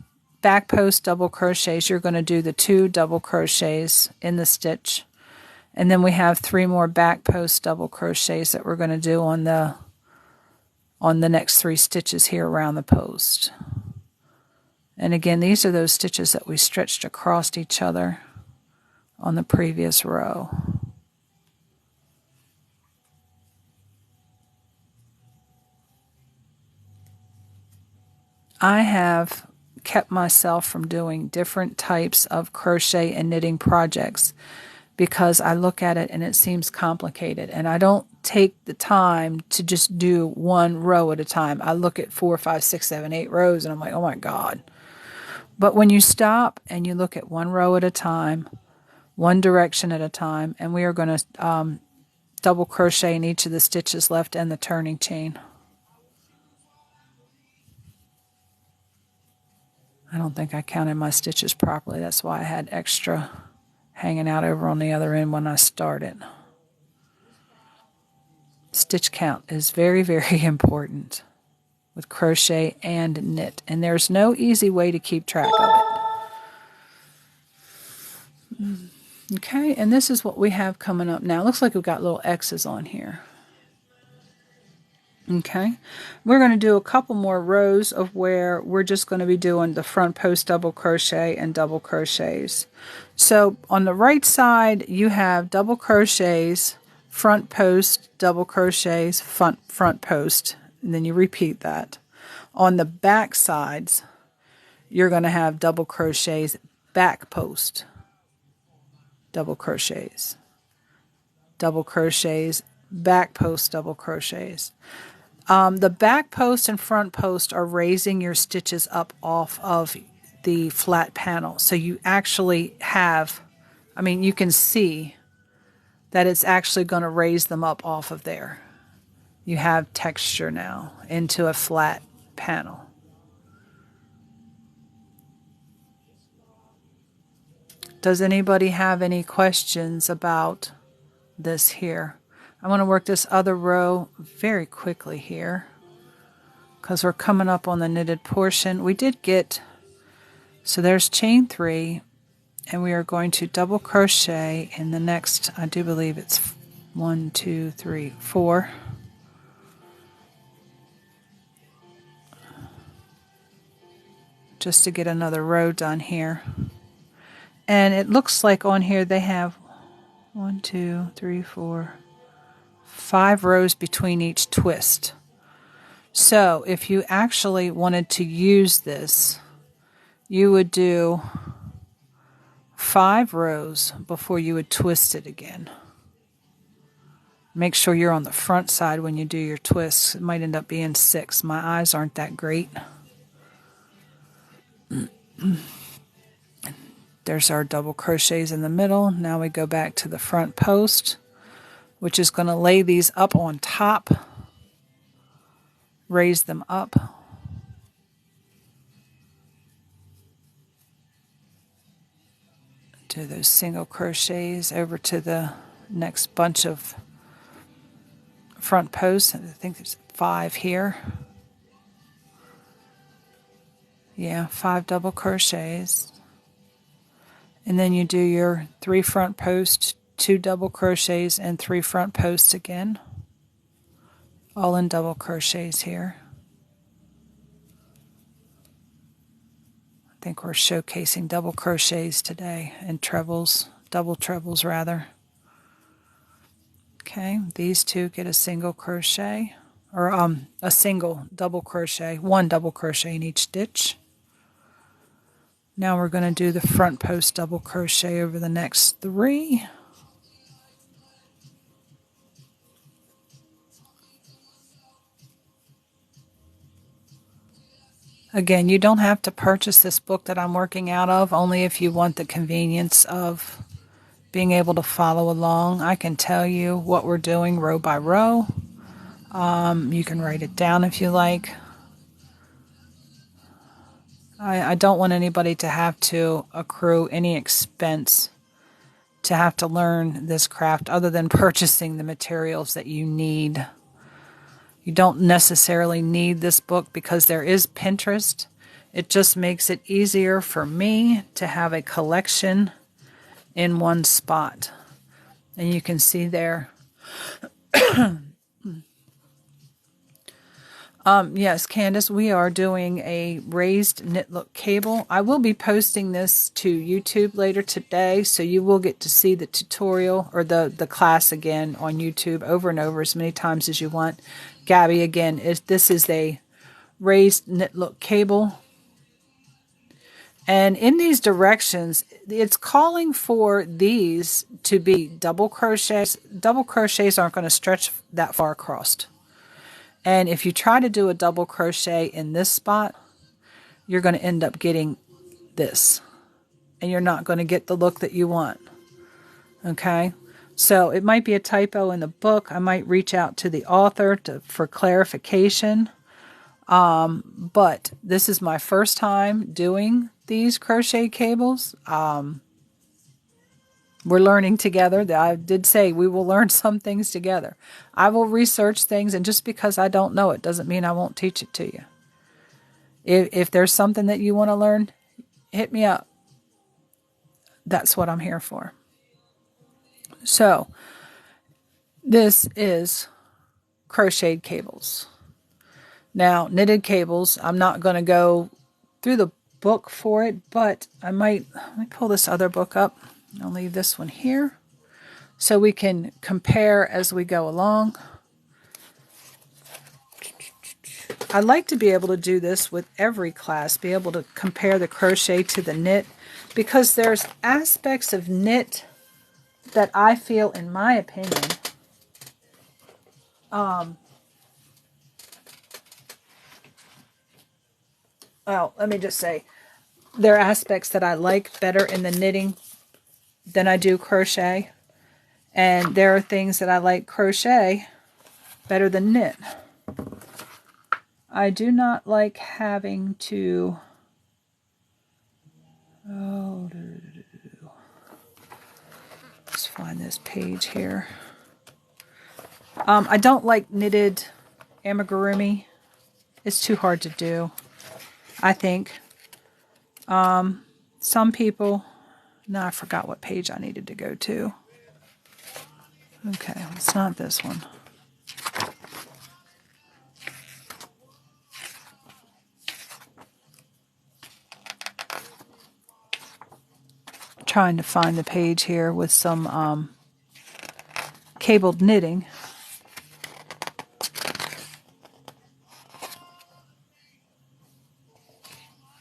back post double crochets, you're going to do the 2 double crochets in the stitch And then we have 3 more back post double crochets that we're going to do on the next 3 stitches here around the post. And again, these are those stitches that we stretched across each other on the previous row. I have kept myself from doing different types of crochet and knitting projects because I look at it and it seems complicated, and I don't take the time to just do 1 row at a time. I look at 4, 5, 6, 7, 8 rows and I'm like, oh my God. But when you stop and you look at 1 row at a time, 1 direction at a time, and we are going to double crochet in each of the stitches left and the turning chain. I don't think I counted my stitches properly. That's why I had extra hanging out over on the other end when I started. Stitch count is very, very important with crochet and knit, and there's no easy way to keep track of it. Okay, and this is what we have coming up now. Looks like we've got little X's on here. Okay, we're going to do a couple more rows of where we're just going to be doing the front post double crochet and double crochets. So on the right side you have double crochets, front post, double crochets, front post, and then you repeat that. On the back sides you're going to have double crochets, back post, double crochets, back post, double crochets. The back post and front post are raising your stitches up off of the flat panel. So you actually have, you can see that it's actually going to raise them up off of there. You have texture now into a flat panel. Does anybody have any questions about this here? I want to work this other row very quickly here because we're coming up on the knitted portion. We did get, so there's chain 3, and we are going to double crochet in the next, I do believe it's 1, 2, 3, 4. Just to get another row done here. And it looks like on here they have 1, 2, 3, 4, 5 rows between each twist. So if you actually wanted to use this, you would do 5 rows before you would twist it again. Make sure you're on the front side when you do your twists. It might end up being 6. My eyes aren't that great. There's our double crochets in the middle. Now we go back to the front post, which is going to lay these up on top, raise them up. Do those single crochets over to the next bunch of front posts. I think there's 5 here. Yeah, 5 double crochets. And then you do your 3 front posts, 2 double crochets, and 3 front posts again. All in double crochets here. I think we're showcasing double crochets today, and trebles, double trebles rather. Okay, these 2 get a single crochet, or a single double crochet, 1 double crochet in each stitch. Now we're going to do the front post double crochet over the next 3. Again, you don't have to purchase this book that I'm working out of, only if you want the convenience of being able to follow along. I can tell you what we're doing row by row. You can write it down if you like. I don't want anybody to have to accrue any expense to have to learn this craft other than purchasing the materials that you need. You don't necessarily need this book because there is Pinterest. It just makes it easier for me to have a collection in one spot. And you can see there. Yes, Candace, we are doing a raised knit look cable. I will be posting this to YouTube later today, so you will get to see the tutorial or the class again on YouTube over and over as many times as you want. Gabby, again, this is a raised knit look cable. And in these directions, it's calling for these to be double crochets. Double crochets aren't going to stretch that far across. And if you try to do a double crochet in this spot, you're going to end up getting this. And you're not going to get the look that you want. Okay? So it might be a typo in the book. I might reach out to the author for clarification. But this is my first time doing these crochet cables. We're learning together. I did say we will learn some things together. I will research things, and just because I don't know it doesn't mean I won't teach it to you. If there's something that you want to learn, hit me up. That's what I'm here for. So, this is crocheted cables. Now, knitted cables, I'm not going to go through the book for it, but let me pull this other book up. I'll leave this one here so we can compare as we go along. I like to be able to do this with every class, be able to compare the crochet to the knit, because there's aspects of knit that I feel, in my opinion, well, let me just say, there are aspects that I like better in the knitting than I do crochet. And there are things that I like crochet better than knit. I do not like having to... let's find this page here. I don't like knitted amigurumi. It's too hard to do, I think. Some people... No, I forgot what page I needed to go to. Okay, it's not this one. Trying to find the page here with some cabled knitting.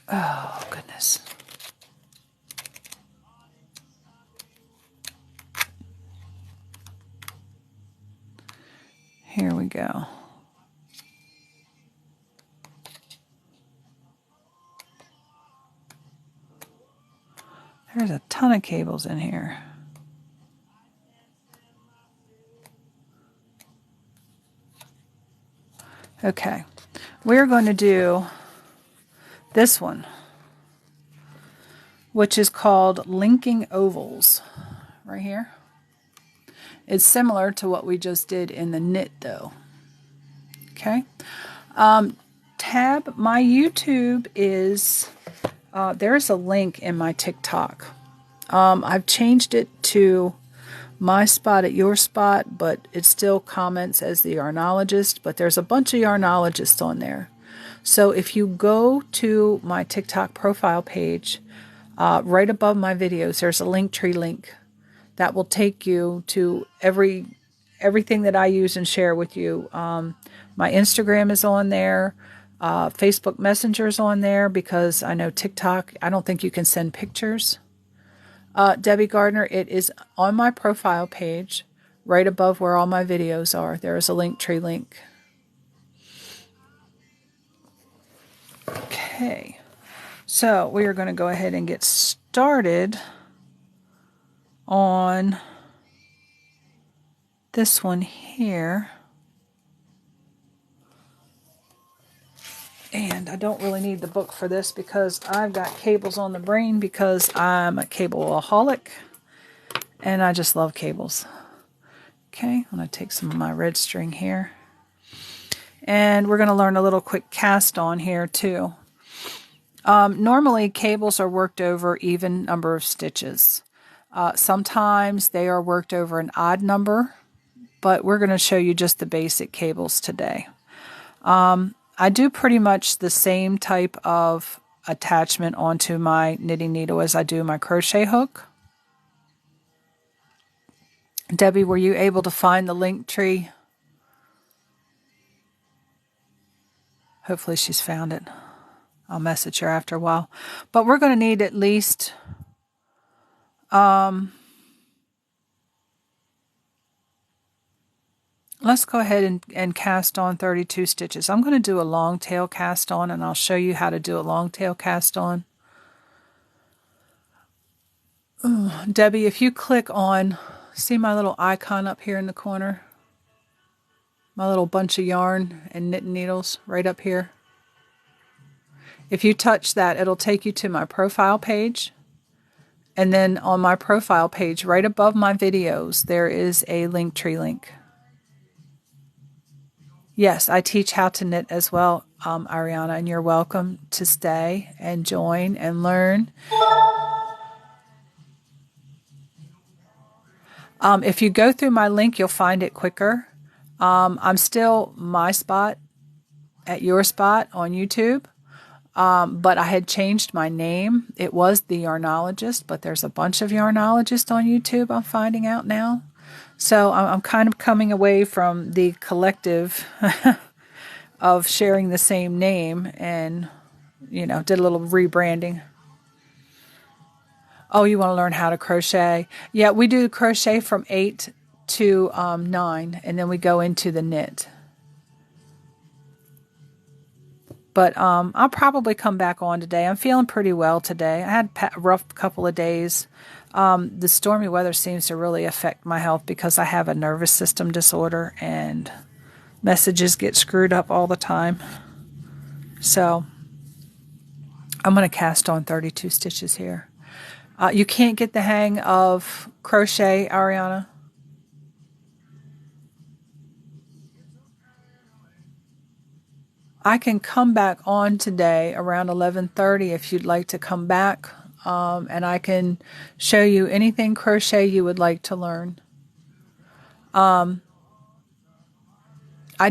Oh, goodness. Here we go. There's a ton of cables in here. Okay, we're going to do this one, which is called Linking Ovals, right here. It's similar to what we just did in the knit, though. Okay. Tab, my YouTube is, there's a link in my TikTok. I've changed it to my spot at your spot, but it still comments as the yarnologist, but there's a bunch of yarnologists on there. So if you go to my TikTok profile page, right above my videos, there's a Linktree link that will take you to everything that I use and share with you. My Instagram is on there. Facebook Messenger is on there, because I know TikTok, I don't think you can send pictures. Debbie Gardner, it is on my profile page, right above where all my videos are. There is a Linktree link. Okay, so we are going to go ahead and get started on this one here. And I don't really need the book for this because I've got cables on the brain, because I'm a cableaholic and I just love cables. Okay, I'm going to take some of my red string here. And we're going to learn a little quick cast on here too. Normally cables are worked over even number of stitches. Sometimes they are worked over an odd number, but we're going to show you just the basic cables today. I do pretty much the same type of attachment onto my knitting needle as I do my crochet hook. Debbie, were you able to find the link tree? Hopefully she's found it. I'll message her after a while. But we're going to need at least let's go ahead and cast on 32 stitches. I'm going to do a long tail cast on, and I'll show you how to do a long tail cast on. Ooh, Debbie, if you click on, see my little icon up here in the corner? My little bunch of yarn and knitting needles right up here. If you touch that, it'll take you to my profile page. And then on my profile page, right above my videos, there is a Linktree link. Yes, I teach how to knit as well, Ariana, and you're welcome to stay and join and learn. If you go through my link, you'll find it quicker. I'm still my spot at your spot on YouTube, but I had changed my name. It was The Yarnologist, but there's a bunch of yarnologists on YouTube I'm finding out now. So I'm kind of coming away from the collective of sharing the same name and, did a little rebranding. Oh, you want to learn how to crochet? Yeah, we do crochet from 8 to 9, and then we go into the knit. But I'll probably come back on today. I'm feeling pretty well today. I had a rough couple of days. The stormy weather seems to really affect my health because I have a nervous system disorder and messages get screwed up all the time. So I'm going to cast on 32 stitches here. You can't get the hang of crochet, Ariana? I can come back on today around 11:30 if you'd like to come back, and I can show you anything crochet you would like to learn. I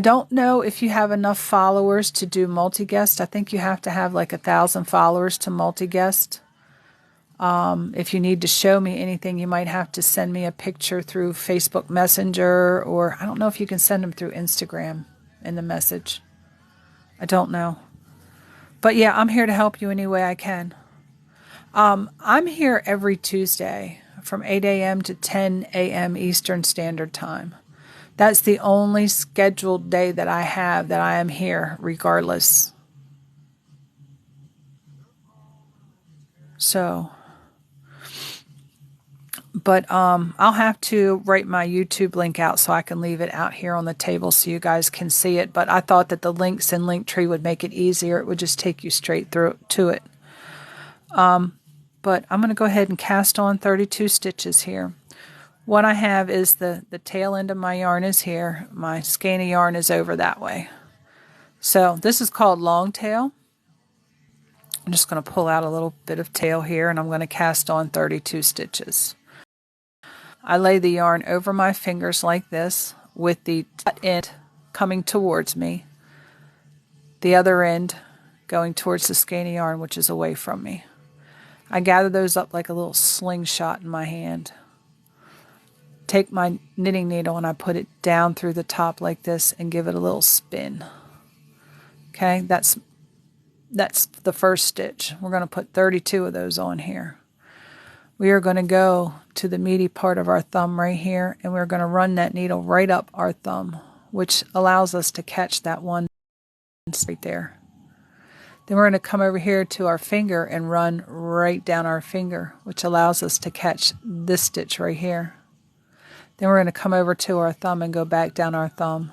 don't know if you have enough followers to do multi-guest. I think you have to have like 1,000 followers to multi-guest. If you need to show me anything, you might have to send me a picture through Facebook Messenger, or I don't know if you can send them through Instagram in the message. I don't know. But yeah, I'm here to help you any way I can. I'm here every Tuesday from 8 a.m. to 10 a.m. Eastern Standard Time. That's the only scheduled day that I have that I am here regardless. So, but I'll have to write my YouTube link out so I can leave it out here on the table so you guys can see it. But I thought that the links in Linktree would make it easier. It would just take you straight through to it. But I'm going to go ahead and cast on 32 stitches here. What I have is the tail end of my yarn is here. My skein of yarn is over that way. So this is called long tail. I'm just going to pull out a little bit of tail here, and I'm going to cast on 32 stitches. I lay the yarn over my fingers like this with the end coming towards me, the other end going towards the skein of yarn, which is away from me. I gather those up like a little slingshot in my hand. Take my knitting needle and I put it down through the top like this and give it a little spin. Okay, that's the first stitch. We're going to put 32 of those on here. We are going to go to the meaty part of our thumb right here, and we're going to run that needle right up our thumb, which allows us to catch that one right there. Then we're going to come over here to our finger and run right down our finger, which allows us to catch this stitch right here. Then we're going to come over to our thumb and go back down our thumb,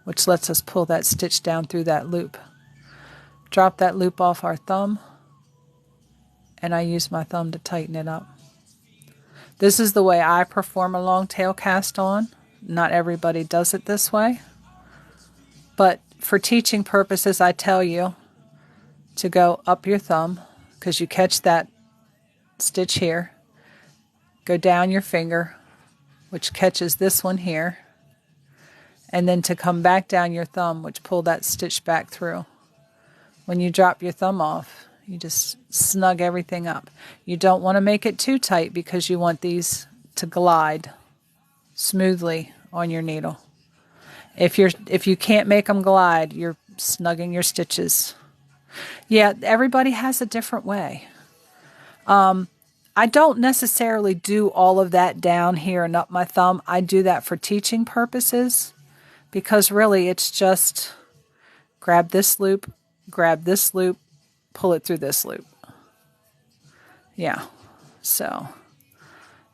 which lets us pull that stitch down through that loop. Drop that loop off our thumb, and I use my thumb to tighten it up. This is the way I perform a long tail cast on. Not everybody does it this way. But for teaching purposes, I tell you to go up your thumb because you catch that stitch here. go down your finger, which catches this one here, and then to come back down your thumb, which pull that stitch back through. When you drop your thumb off, you just snug everything up. You don't want to make it too tight because you want these to glide smoothly on your needle. If you can't make them glide, you're snugging your stitches. Yeah, everybody has a different way. I don't necessarily do all of that down here and up my thumb. I do that for teaching purposes because really it's just grab this loop, pull it through this loop. Yeah, so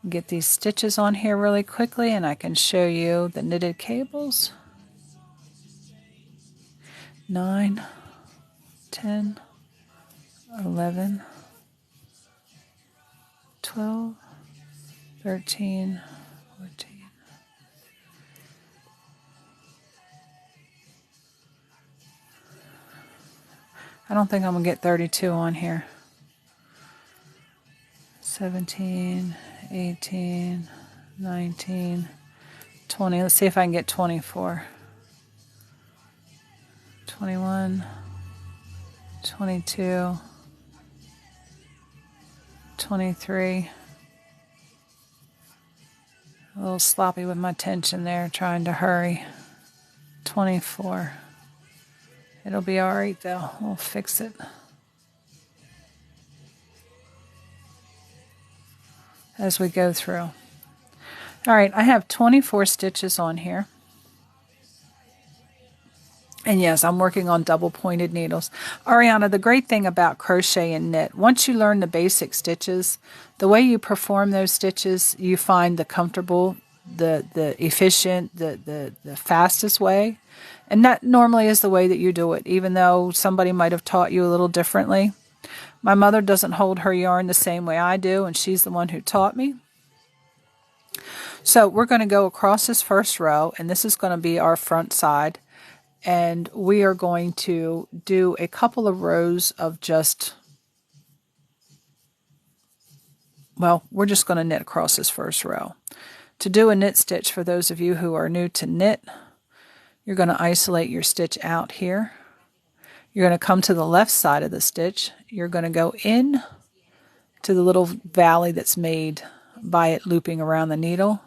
get these stitches on here really quickly and I can show you the knitted cables. 9, 10, 11, 12, 13, 14. I don't think I'm going to get 32 on here. 17, 18, 19, 20. Let's see if I can get 24. 21, 22, 23. A little sloppy with my tension there, trying to hurry. 24. It'll be all right though. We'll fix it. As we go through. All right, I have 24 stitches on here. And yes, I'm working on double pointed needles. Ariana, the great thing about crochet and knit, once you learn the basic stitches, the way you perform those stitches, you find the comfortable, the efficient, the fastest way. And that normally is the way that you do it, even though somebody might have taught you a little differently. My mother doesn't hold her yarn the same way I do, and she's the one who taught me. So we're going to go across this first row, and this is going to be our front side. And we are going to do a couple of rows of just, well, we're just going to knit across this first row. To do a knit stitch, for those of you who are new to knit, you're going to isolate your stitch out here. You're going to come to the left side of the stitch. You're going to go in to the little valley that's made by it looping around the needle.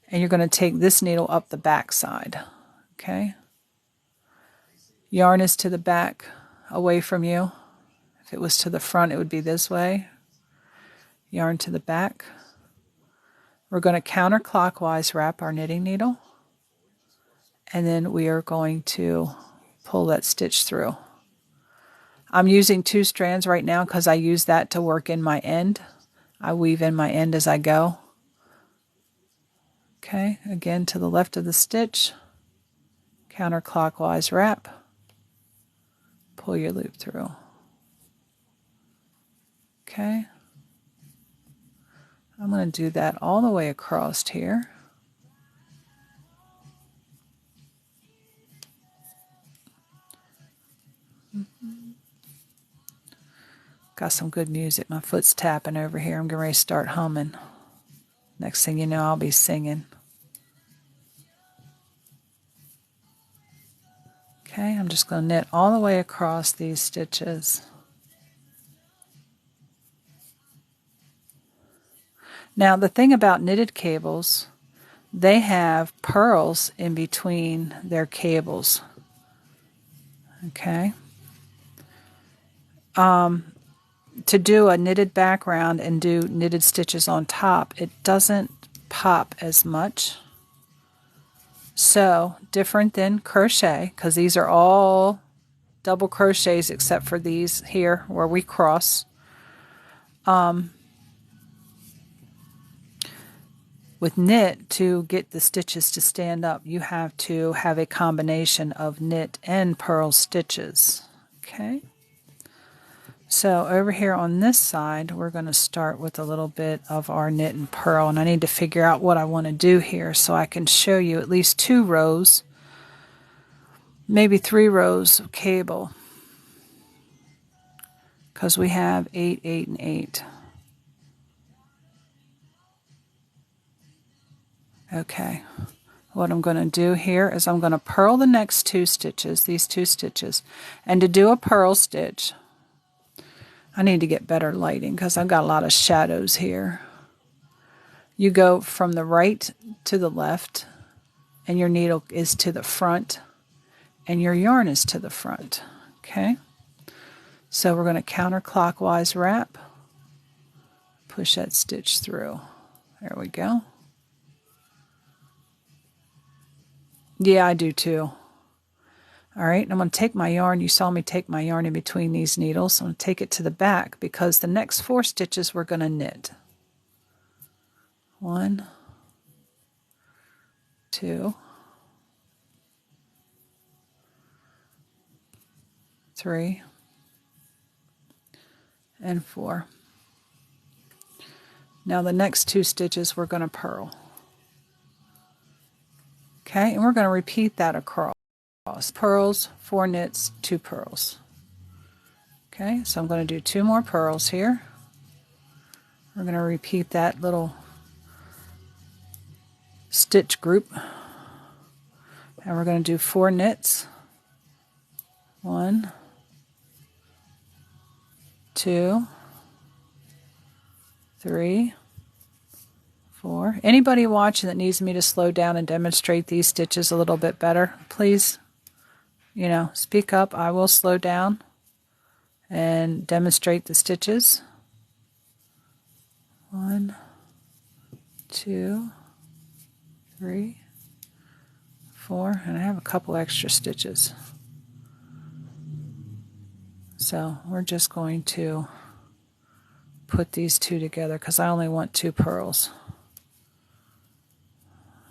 And you're going to take this needle up the back side. Okay? Yarn is to the back, away from you. If it was to the front, it would be this way. Yarn to the back. We're going to counterclockwise wrap our knitting needle. And then we are going to pull that stitch through. I'm using 2 strands right now because I use that to work in my end. I weave in my end as I go. Okay, again to the left of the stitch. Counterclockwise wrap. Pull your loop through. Okay. I'm going to do that all the way across here. Got some good music. My foot's tapping over here. I'm getting ready to start humming. Next thing you know, I'll be singing. Okay, I'm just going to knit all the way across these stitches. Now, the thing about knitted cables, they have purls in between their cables. Okay. To do a knitted background and do knitted stitches on top, it doesn't pop as much. So, different than crochet, because these are all double crochets except for these here where we cross. With knit, to get the stitches to stand up, you have to have a combination of knit and purl stitches. Okay. So over here on this side, we're going to start with a little bit of our knit and purl, and I need to figure out what I want to do here so I can show you at least 2 rows, maybe 3 rows of cable, because we have 8, 8, and 8. Okay, what I'm going to do here is I'm going to purl the next 2 stitches, these 2 stitches. And to do a purl stitch, I need to get better lighting because I've got a lot of shadows here. You go from the right to the left, and your needle is to the front, and your yarn is to the front. Okay, so we're going to counterclockwise wrap, push that stitch through. There we go. Yeah, I do too. All right, I'm going to take my yarn. You saw me take my yarn in between these needles. I'm going to take it to the back because the next 4 stitches we're going to knit. 1, 2, 3, and 4. Now the next 2 stitches we're going to purl. Okay, and we're going to repeat that across. Purls, 4 knits, 2 purls. Okay, so I'm going to do 2 more purls here. We're going to repeat that little stitch group. And we're going to do 4 knits. 1, 2, 3, 4. Anybody watching that needs me to slow down and demonstrate these stitches a little bit better, please, speak up. I will slow down and demonstrate the stitches. 1, 2, 3, 4, and I have a couple extra stitches. So we're just going to put these 2 together because I only want 2 purls.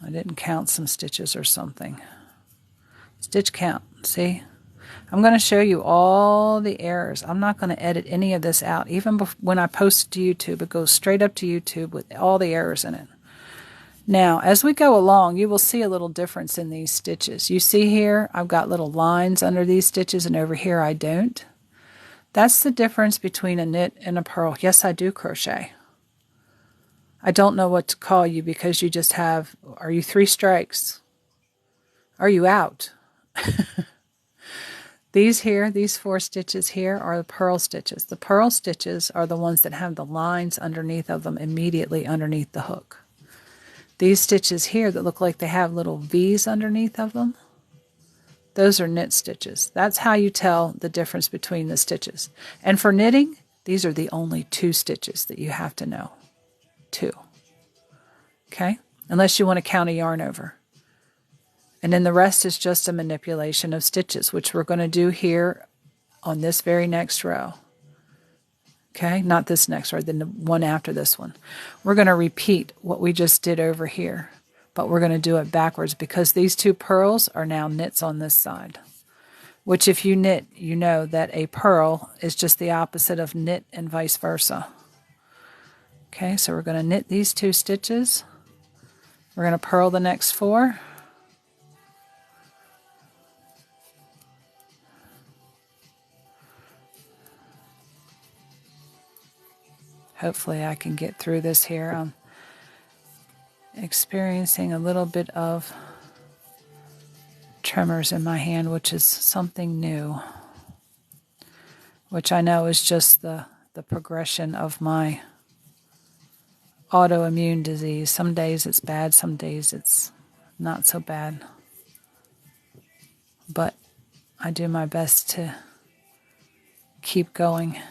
I didn't count some stitches or something. Stitch count, see? I'm going to show you all the errors. I'm not going to edit any of this out. Even when I post it to YouTube, it goes straight up to YouTube with all the errors in it. Now, as we go along, you will see a little difference in these stitches. You see here, I've got little lines under these stitches, and over here I don't. That's the difference between a knit and a purl. Yes, I do crochet. I don't know what to call you because you just have, are you 3 strikes? Are you out? These 4 stitches here are the purl stitches. The purl stitches are the ones that have the lines underneath of them immediately underneath the hook. These stitches here that look like they have little V's underneath of them, those are knit stitches. That's how you tell the difference between the stitches. And for knitting, these are the only 2 stitches that you have to know. 2. Okay? Unless you want to count a yarn over. And then the rest is just a manipulation of stitches, which we're going to do here on this very next row. Okay? Not this next row, then the one after this one. We're going to repeat what we just did over here, but we're going to do it backwards because these 2 purls are now knits on this side. Which if you knit, you know that a purl is just the opposite of knit and vice versa. Okay, so we're going to knit these 2 stitches. We're going to purl the next 4. Hopefully I can get through this here. I'm experiencing a little bit of tremors in my hand, which is something new. Which I know is just the progression of my autoimmune disease. Some days it's bad, some days it's not so bad. But I do my best to keep going.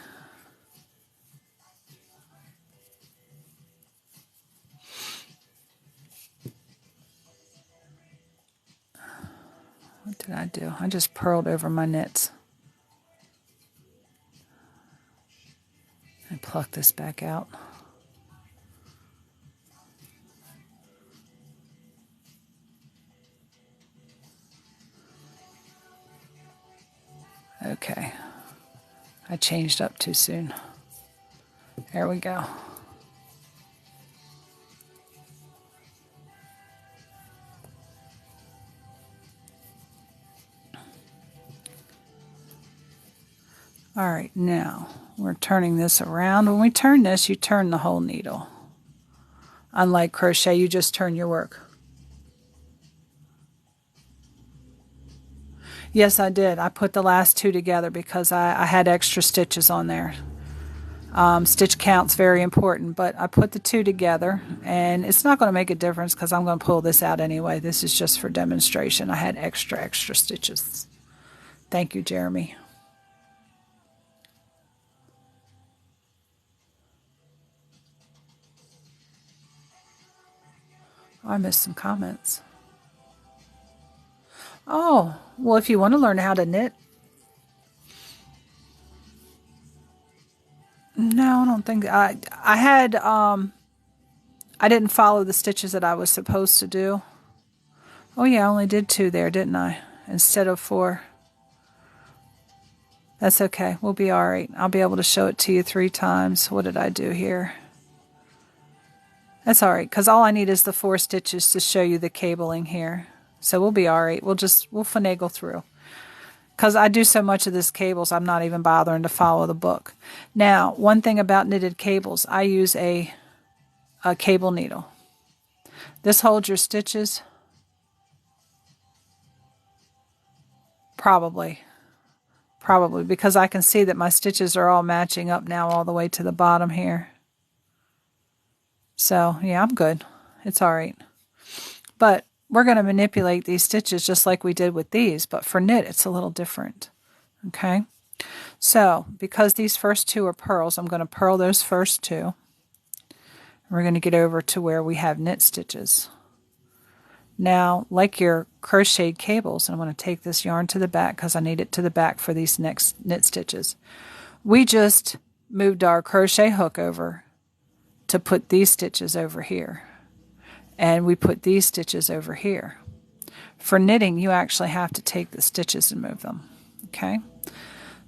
What did I do? I just purled over my knits. I pluck this back out. Okay. I changed up too soon. There we go. All right, now we're turning this around. When we turn this, you turn the whole needle. Unlike crochet, you just turn your work. Yes, I did. I put the last two together because I had extra stitches on there. Stitch count's very important, but I put the two together, and it's not going to make a difference because I'm going to pull this out anyway. This is just for demonstration. I had extra stitches. Thank you, Jeremy. Oh, I missed some comments. Oh, well, if you want to learn how to knit, no, I don't think I had I didn't follow the stitches that I was supposed to do. Oh yeah, I only did 2 there, didn't I? Instead of 4. That's okay. We'll be all right. I'll be able to show it to you 3 times. What did I do here? That's all right, because all I need is the 4 stitches to show you the cabling here. So we'll be all right. We'll finagle through. Because I do so much of this cables, I'm not even bothering to follow the book. Now, one thing about knitted cables, I use a cable needle. This holds your stitches. Probably, because I can see that my stitches are all matching up now all the way to the bottom here. So, yeah, I'm good. It's all right. But we're going to manipulate these stitches just like we did with these, but for knit, it's a little different. Okay? So, because these first 2 are purls, I'm going to purl those first 2. We're going to get over to where we have knit stitches. Now, like your crocheted cables, I'm going to take this yarn to the back because I need it to the back for these next knit stitches. We just moved our crochet hook over to put these stitches over here. And we put these stitches over here. For knitting, you actually have to take the stitches and move them. Okay?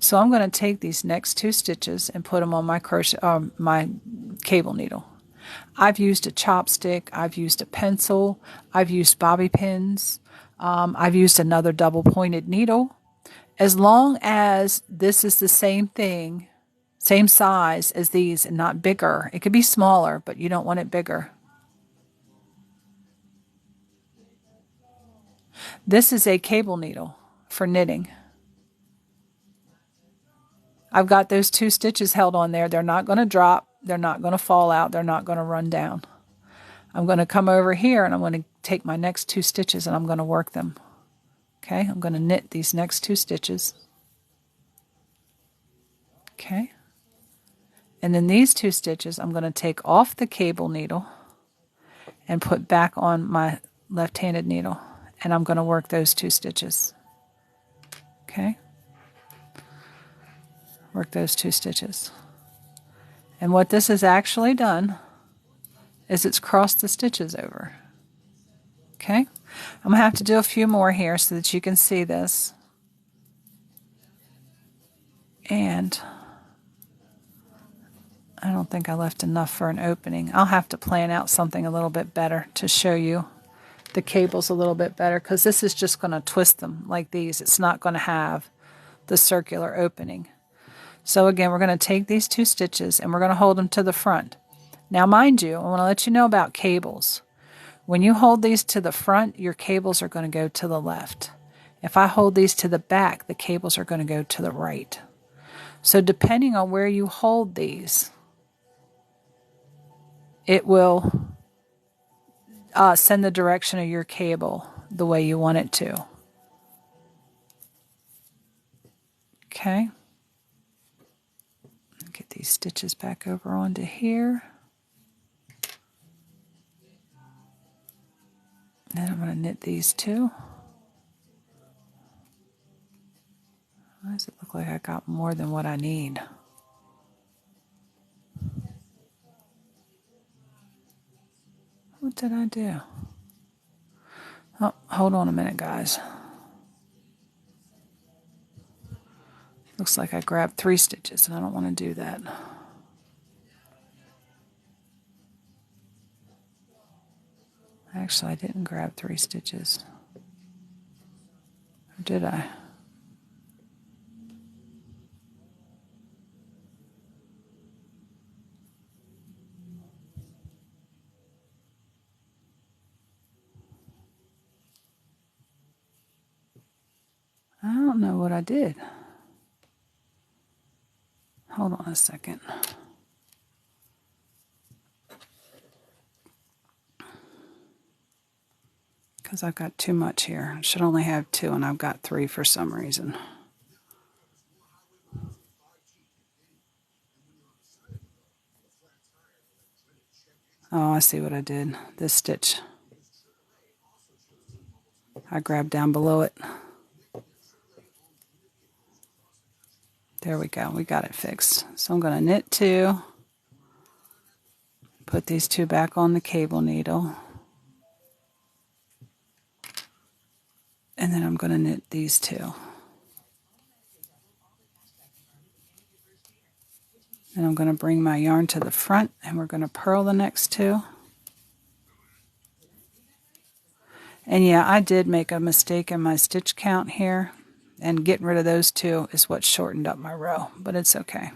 So I'm going to take these next 2 stitches and put them on my my cable needle. I've used a chopstick, I've used a pencil, I've used bobby pins, I've used another double pointed needle. As long as this is the same thing, same size as these and not bigger. It could be smaller, but you don't want it bigger. This is a cable needle for knitting. I've got those 2 stitches held on there. They're not going to drop. They're not going to fall out. They're not going to run down. I'm going to come over here and I'm going to take my next 2 stitches and I'm going to work them. Okay, I'm going to knit these next 2 stitches. Okay. And then these 2 stitches I'm going to take off the cable needle and put back on my left-handed needle. And I'm going to work those 2 stitches. Okay. Work those 2 stitches. And what this has actually done is it's crossed the stitches over. Okay? I'm going to have to do a few more here so that you can see this. And I don't think I left enough for an opening. I'll have to plan out something a little bit better to show you the cables a little bit better, because this is just going to twist them like these. It's not going to have the circular opening. So again, we're going to take these 2 stitches and we're going to hold them to the front. Now mind you, I want to let you know about cables. When you hold these to the front, your cables are going to go to the left. If I hold these to the back, the cables are going to go to the right. So depending on where you hold these, it will send the direction of your cable the way you want it to. Okay. Get these stitches back over onto here. Then I'm going to knit these 2. Why does it look like I got more than what I need? What did I do? Oh, hold on a minute, guys. Looks like I grabbed 3 stitches, and I don't want to do that. Actually, I didn't grab 3 stitches. Or did I? I don't know what I did. Hold on a second. Because I've got too much here. I should only have 2 and I've got 3 for some reason. Oh, I see what I did. This stitch, I grabbed down below it. There we go. We got it fixed. So I'm going to knit 2. Put these 2 back on the cable needle. And then I'm going to knit these 2. Then I'm going to bring my yarn to the front and we're going to purl the next 2. And yeah, I did make a mistake in my stitch count here, and getting rid of those 2 is what shortened up my row, but it's okay.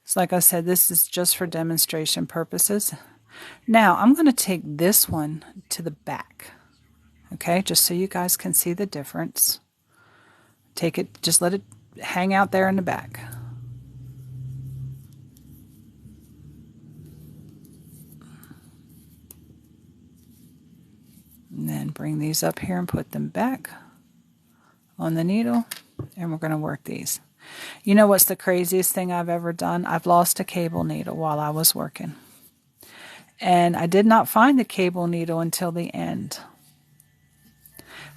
So like I said, this is just for demonstration purposes. Now I'm going to take this one to the back, okay, just so you guys can see the difference. Take it, just let it hang out there in the back. And then bring these up here and put them back on the needle, and we're going to work these. You know what's the craziest thing I've ever done? I've lost a cable needle while I was working. And I did not find the cable needle until the end.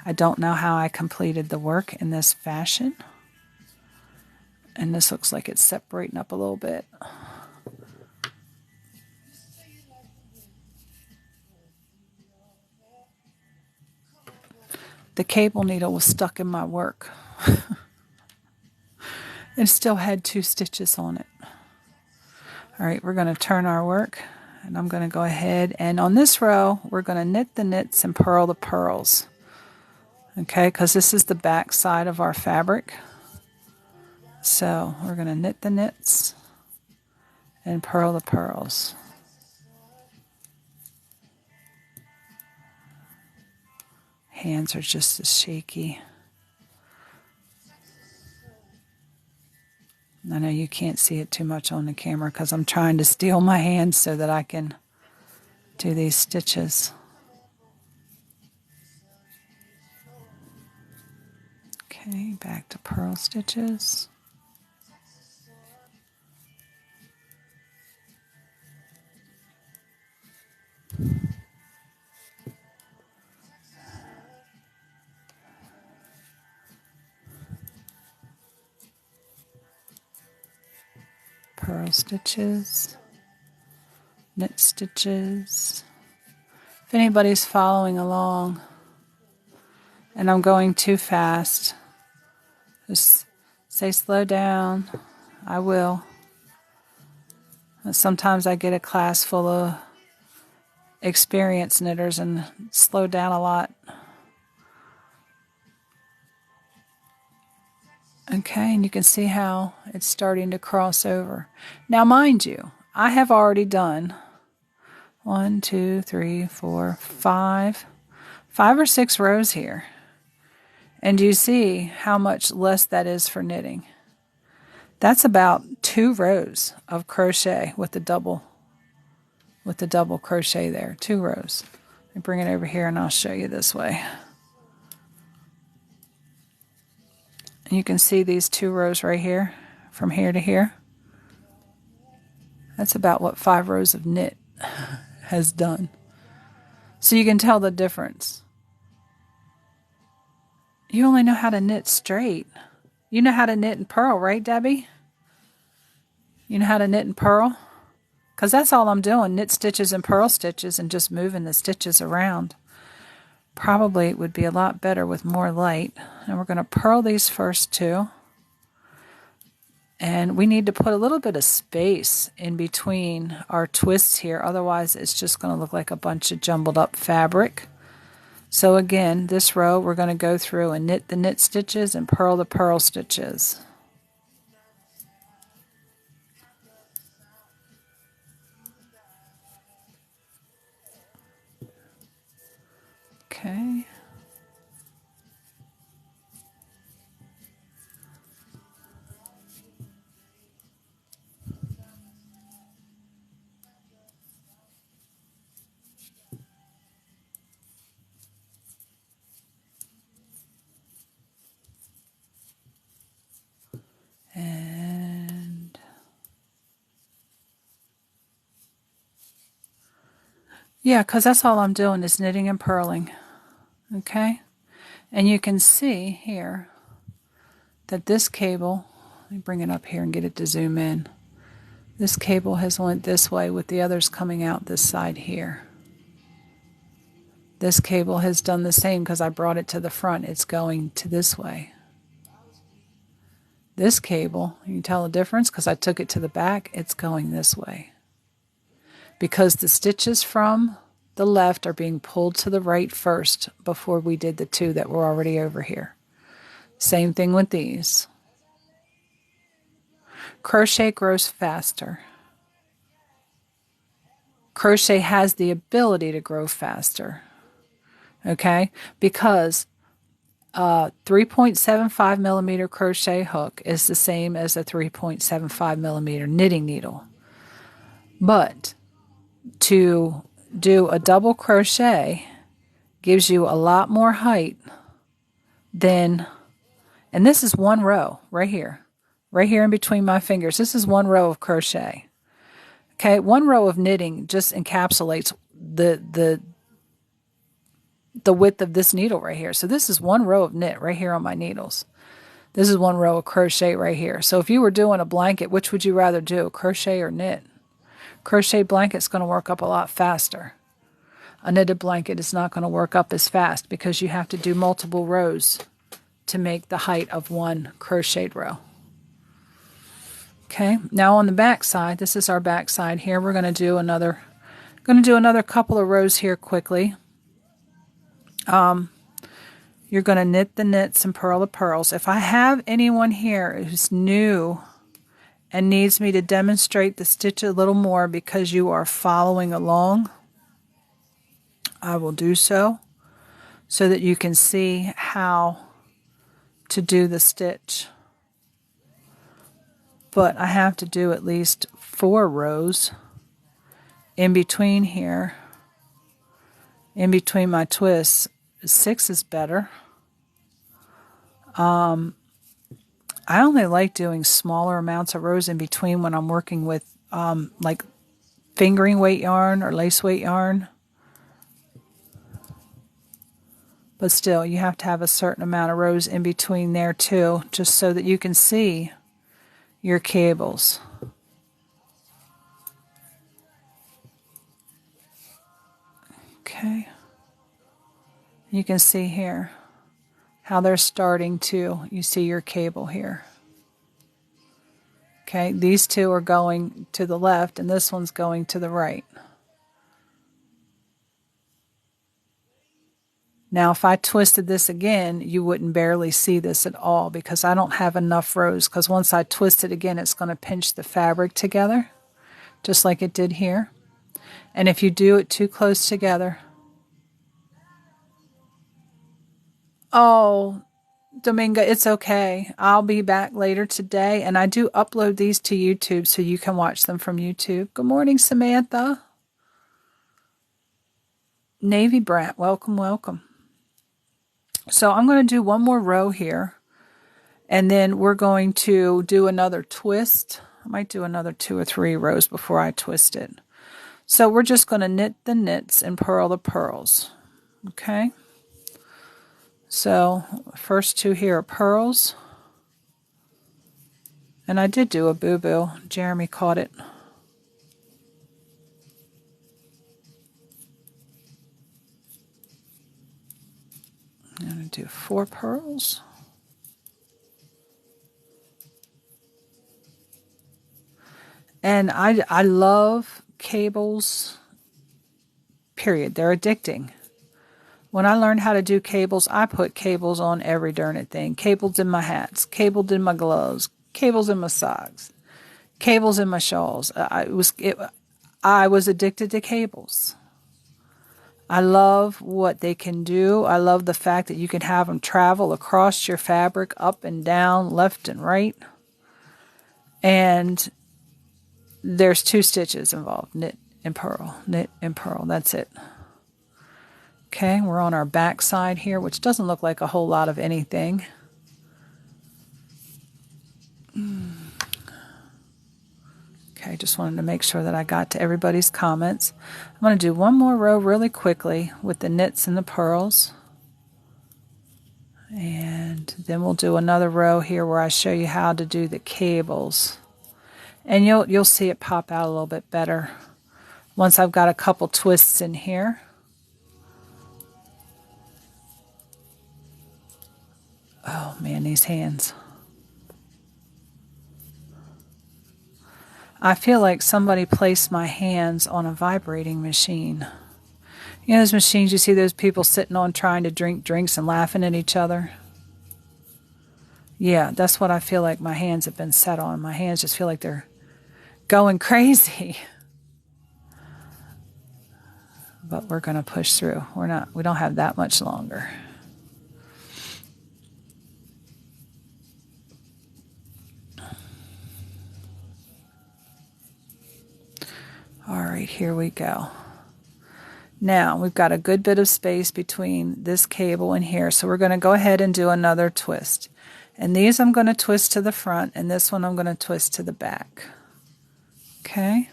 I don't know how I completed the work in this fashion. And this looks like it's separating up a little bit. The cable needle was stuck in my work. It still had 2 stitches on it. All right, we're going to turn our work, and I'm going to go ahead, and on this row, we're going to knit the knits and purl the purls. Okay, because this is the back side of our fabric. So we're going to knit the knits and purl the purls. Hands are just as shaky. I know you can't see it too much on the camera because I'm trying to steel my hands so that I can do these stitches. Okay, back to purl stitches. Purl stitches, knit stitches. If anybody's following along and I'm going too fast, just say slow down. I will. Sometimes I get a class full of experienced knitters and slow down a lot. Okay, and you can see how it's starting to cross over. Now, mind you, I have already done 1, 2, 3, 4, 5 or 6 rows here. And you see how much less that is for knitting. That's about 2 rows of crochet with the double crochet there. 2 rows. Let me bring it over here and I'll show you this way. And you can see these 2 rows right here, from here to here. That's about what 5 rows of knit has done. So you can tell the difference. You only know how to knit straight. You know how to knit and purl, right, Debbie? You know how to knit and purl? Because that's all I'm doing, knit stitches and purl stitches and just moving the stitches around. Probably it would be a lot better with more light. And we're going to purl these first 2. And we need to put a little bit of space in between our twists here. Otherwise, it's just going to look like a bunch of jumbled up fabric. So again, this row, we're going to go through and knit the knit stitches and purl the purl stitches. Okay. Yeah, because that's all I'm doing is knitting and purling. Okay? And you can see here that this cable, let me bring it up here and get it to zoom in. This cable has went this way with the others coming out this side here. This cable has done the same because I brought it to the front. It's going to this way. This cable, you can tell the difference because I took it to the back. It's going this way. Because the stitches from the left are being pulled to the right first before we did the two that were already over here. Same thing with these. Crochet grows faster. Crochet has the ability to grow faster. Okay? Because 3.75 millimeter crochet hook is the same as a 3.75 millimeter knitting needle. But to do a double crochet gives you a lot more height than, and this is one row right here in between my fingers. This is one row of crochet. Okay, one row of knitting just encapsulates the width of this needle right here. So this is one row of knit right here on my needles. This is one row of crochet right here. So if you were doing a blanket, which would you rather do, crochet or knit? Crochet blanket's going to work up a lot faster. A knitted blanket is not going to work up as fast because you have to do multiple rows to make the height of one crocheted row. Okay, now on the back side, this is our back side here. We're going to do another couple of rows here quickly. You're going to knit the knits and purl the purls. If I have anyone here who's new and needs me to demonstrate the stitch a little more because you are following along, I will do so that you can see how to do the stitch. But I have to do at least 4 rows in between here, in between my twists. 6 is better. I only like doing smaller amounts of rows in between when I'm working with like fingering weight yarn or lace weight yarn. But still, you have to have a certain amount of rows in between there too, just so that you can see your cables. Okay. You can see here how they're starting to, you see your cable here. Okay, these two are going to the left and this one's going to the right. Now, if I twisted this again, you wouldn't barely see this at all because I don't have enough rows, because once I twist it again, it's going to pinch the fabric together, just like it did here. And if you do it too close together... Oh, Dominga, it's okay. I'll be back later today, and I do upload these to YouTube so you can watch them from YouTube. Good morning, Samantha. Navy Brat, welcome, welcome. So I'm going to do one more row here, and then we're going to do another twist. I might do another 2 or 3 rows before I twist it. So we're just going to knit the knits and purl the purls. Okay? So first 2 here are purls. And I did do a boo-boo. Jeremy caught it. I'm going to do 4 purls. And I love cables, period. They're addicting. When I learned how to do cables, I put cables on every darn thing. Cables in my hats, cables in my gloves, cables in my socks, cables in my shawls. I was addicted to cables. I love what they can do. I love the fact that you can have them travel across your fabric, up and down, left and right. And there's 2 stitches involved, knit and purl, knit and purl. That's it. Okay, we're on our back side here, which doesn't look like a whole lot of anything. Okay, just wanted to make sure that I got to everybody's comments. I'm going to do one more row really quickly with the knits and the purls. And then we'll do another row here where I show you how to do the cables. And you'll see it pop out a little bit better once I've got a couple twists in here. Oh man, these hands. I feel like somebody placed my hands on a vibrating machine. You know those machines you see those people sitting on trying to drink drinks and laughing at each other? Yeah, that's what I feel like my hands have been set on. My hands just feel like they're going crazy. But we're going to push through. We don't have that much longer. All right, here we go. Now, we've got a good bit of space between this cable and here, so we're going to go ahead and do another twist. And these I'm going to twist to the front, and this one I'm going to twist to the back. Okay?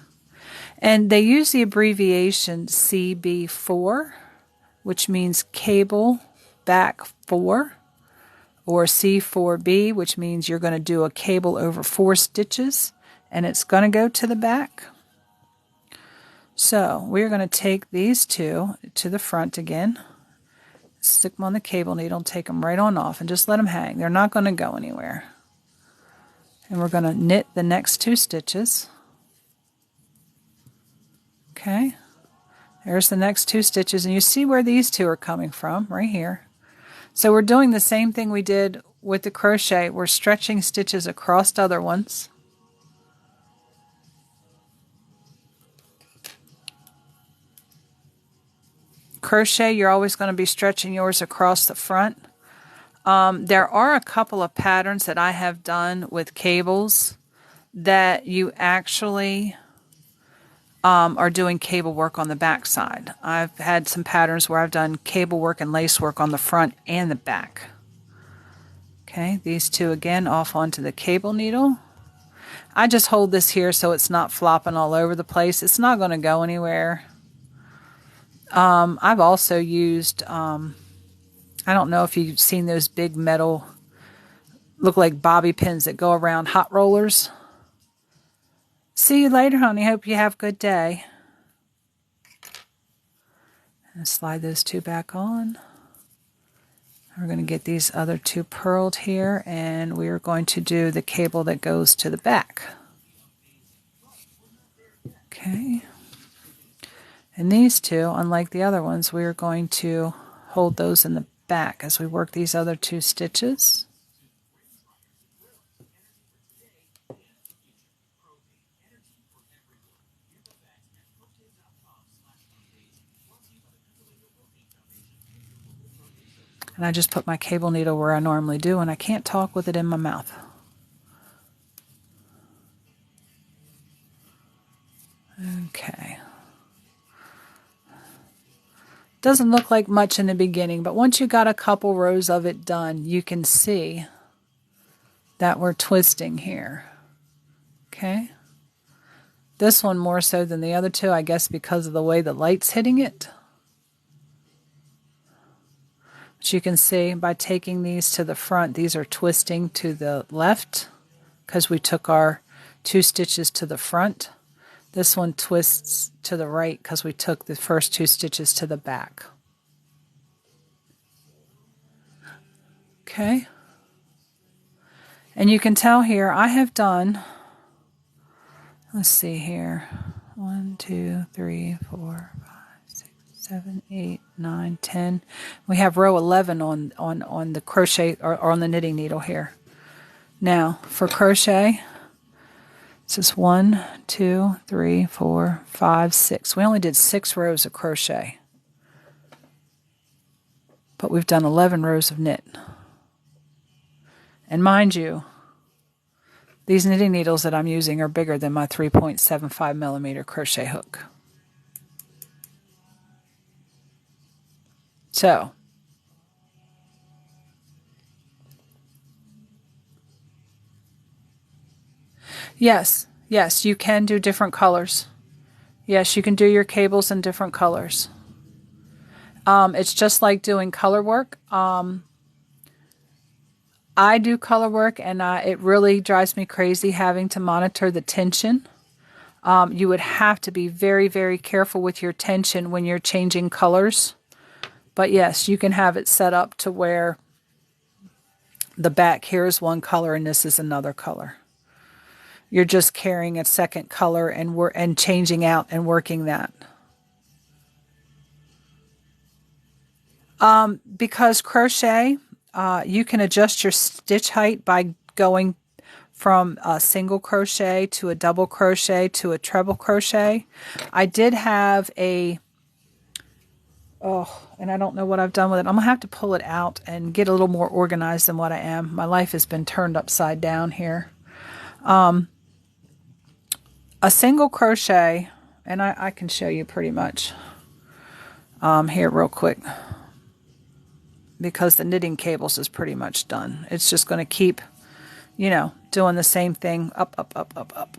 And they use the abbreviation CB4, which means cable back 4, or C4B, which means you're going to do a cable over 4 stitches, and it's going to go to the back. So we're going to take these two to the front again, stick them on the cable needle, and take them right on off, and just let them hang. They're not going to go anywhere. And we're going to knit the next 2 stitches. Okay, there's the next 2 stitches, and you see where these 2 are coming from, right here. So we're doing the same thing we did with the crochet. We're stretching stitches across other ones. Crochet, you're always going to be stretching yours across the front. There are a couple of patterns that I have done with cables that you actually are doing cable work on the back side. I've had some patterns where I've done cable work and lace work on the front and the back. Okay, these 2 again off onto the cable needle. I just hold this here so it's not flopping all over the place. It's not going to go anywhere. I've also used, I don't know if you've seen those big metal, look like bobby pins that go around hot rollers. See you later, honey. Hope you have a good day. And slide those 2 back on. We're going to get these other 2 purled here, and we are going to do the cable that goes to the back. Okay. And these 2, unlike the other ones, we are going to hold those in the back as we work these other 2 stitches. And I just put my cable needle where I normally do, and I can't talk with it in my mouth. Okay. Doesn't look like much in the beginning, but once you got a couple rows of it done, you can see that we're twisting here. Okay. This one more so than the other 2, I guess because of the way the light's hitting it. But you can see by taking these to the front, these are twisting to the left because we took our 2 stitches to the front. This one twists to the right because we took the first 2 stitches to the back. Okay. And you can tell here I have done, let's see here, 1, 2, 3, 4, 5, 6, 7, 8, 9, 10. We have row 11 on the crochet or on the knitting needle here. Now for crochet, this is 1, 2, 3, 4, 5, 6. We only did 6 rows of crochet, but we've done 11 rows of knit. And mind you, these knitting needles that I'm using are bigger than my 3.75 millimeter crochet hook. So, yes, Yes, you can do different colors. Yes, you can do your cables in different colors. It's just like doing color work. I do color work, and it really drives me crazy having to monitor the tension. You would have to be very, very careful with your tension when you're changing colors. But yes, you can have it set up to where the back here is one color and this is another color. You're just carrying a second color and changing out and working that. Because crochet, you can adjust your stitch height by going from a single crochet to a double crochet to a treble crochet. I did have and I don't know what I've done with it. I'm going to have to pull it out and get a little more organized than what I am. My life has been turned upside down here. A single crochet, and I can show you pretty much here real quick, because the knitting cables is pretty much done. It's just going to keep, doing the same thing up, up, up, up, up.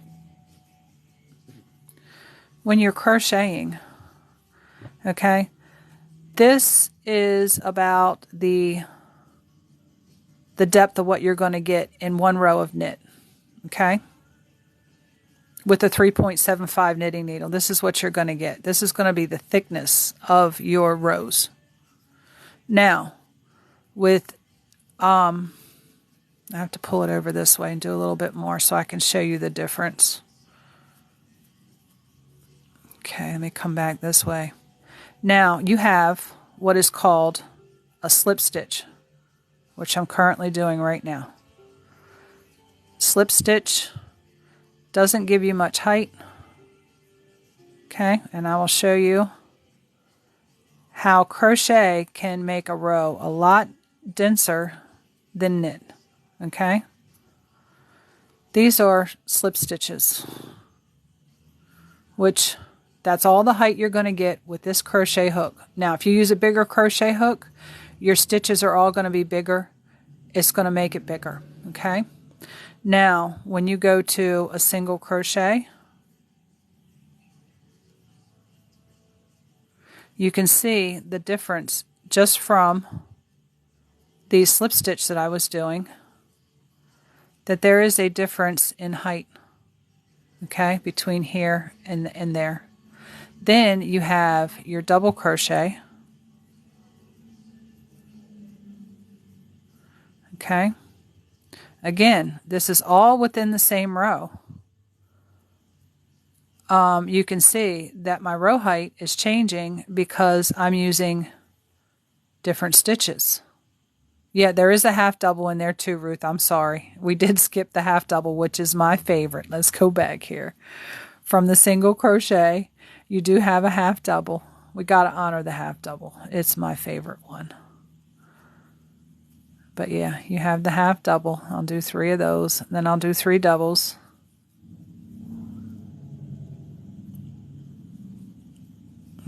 When you're crocheting, okay, this is about the depth of what you're going to get in one row of knit, okay? With a 3.75 knitting needle, this is what you're going to get. This is going to be the thickness of your rows. Now, with, I have to pull it over this way and do a little bit more so I can show you the difference. Okay, let me come back this way. Now, you have what is called a slip stitch, which I'm currently doing right now. Slip stitch doesn't give you much height. Okay, and I will show you how crochet can make a row a lot denser than knit. Okay, these are slip stitches, which that's all the height you're going to get with this crochet hook. Now, if you use a bigger crochet hook, your stitches are all going to be bigger. It's going to make it bigger. Okay, now when you go to a single crochet, you can see the difference just from the slip stitch that I was doing, that there is a difference in height, okay, between here and there. Then you have your double crochet, okay. Again, this is all within the same row. You can see that my row height is changing because I'm using different stitches. Yeah, there is a half double in there too, Ruth. I'm sorry. We did skip the half double, which is my favorite. Let's go back here. From the single crochet, you do have a half double. We got to honor the half double. It's my favorite one. But yeah, you have the half double. I'll do 3 of those. Then I'll do 3 doubles.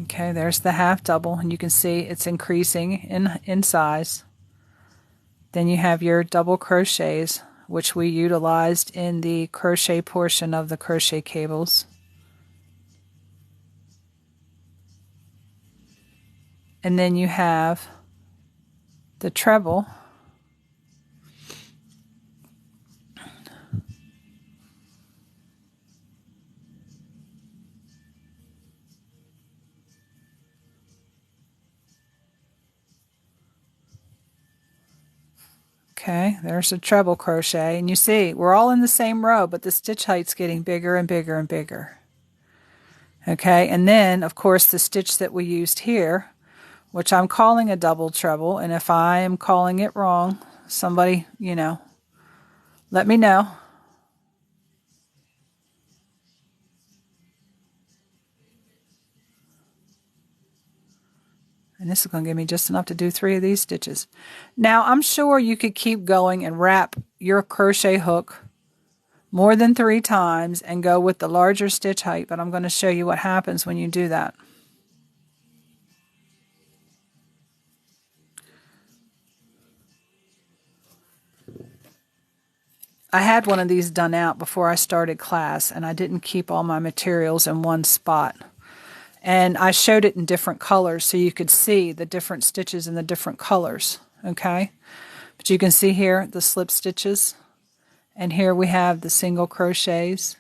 Okay, there's the half double, and you can see it's increasing in size. Then you have your double crochets, which we utilized in the crochet portion of the crochet cables. And then you have the treble. Okay, there's a treble crochet, and you see we're all in the same row, but the stitch height's getting bigger and bigger and bigger. Okay, and then of course the stitch that we used here, which I'm calling a double treble, and if I am calling it wrong, somebody, let me know. And this is going to give me just enough to do 3 of these stitches. Now, I'm sure you could keep going and wrap your crochet hook more than 3 times and go with the larger stitch height, but I'm going to show you what happens when you do that. I had one of these done out before I started class, and I didn't keep all my materials in one spot. And I showed it in different colors so you could see the different stitches in the different colors, okay? But you can see here the slip stitches, and here we have the single crochets,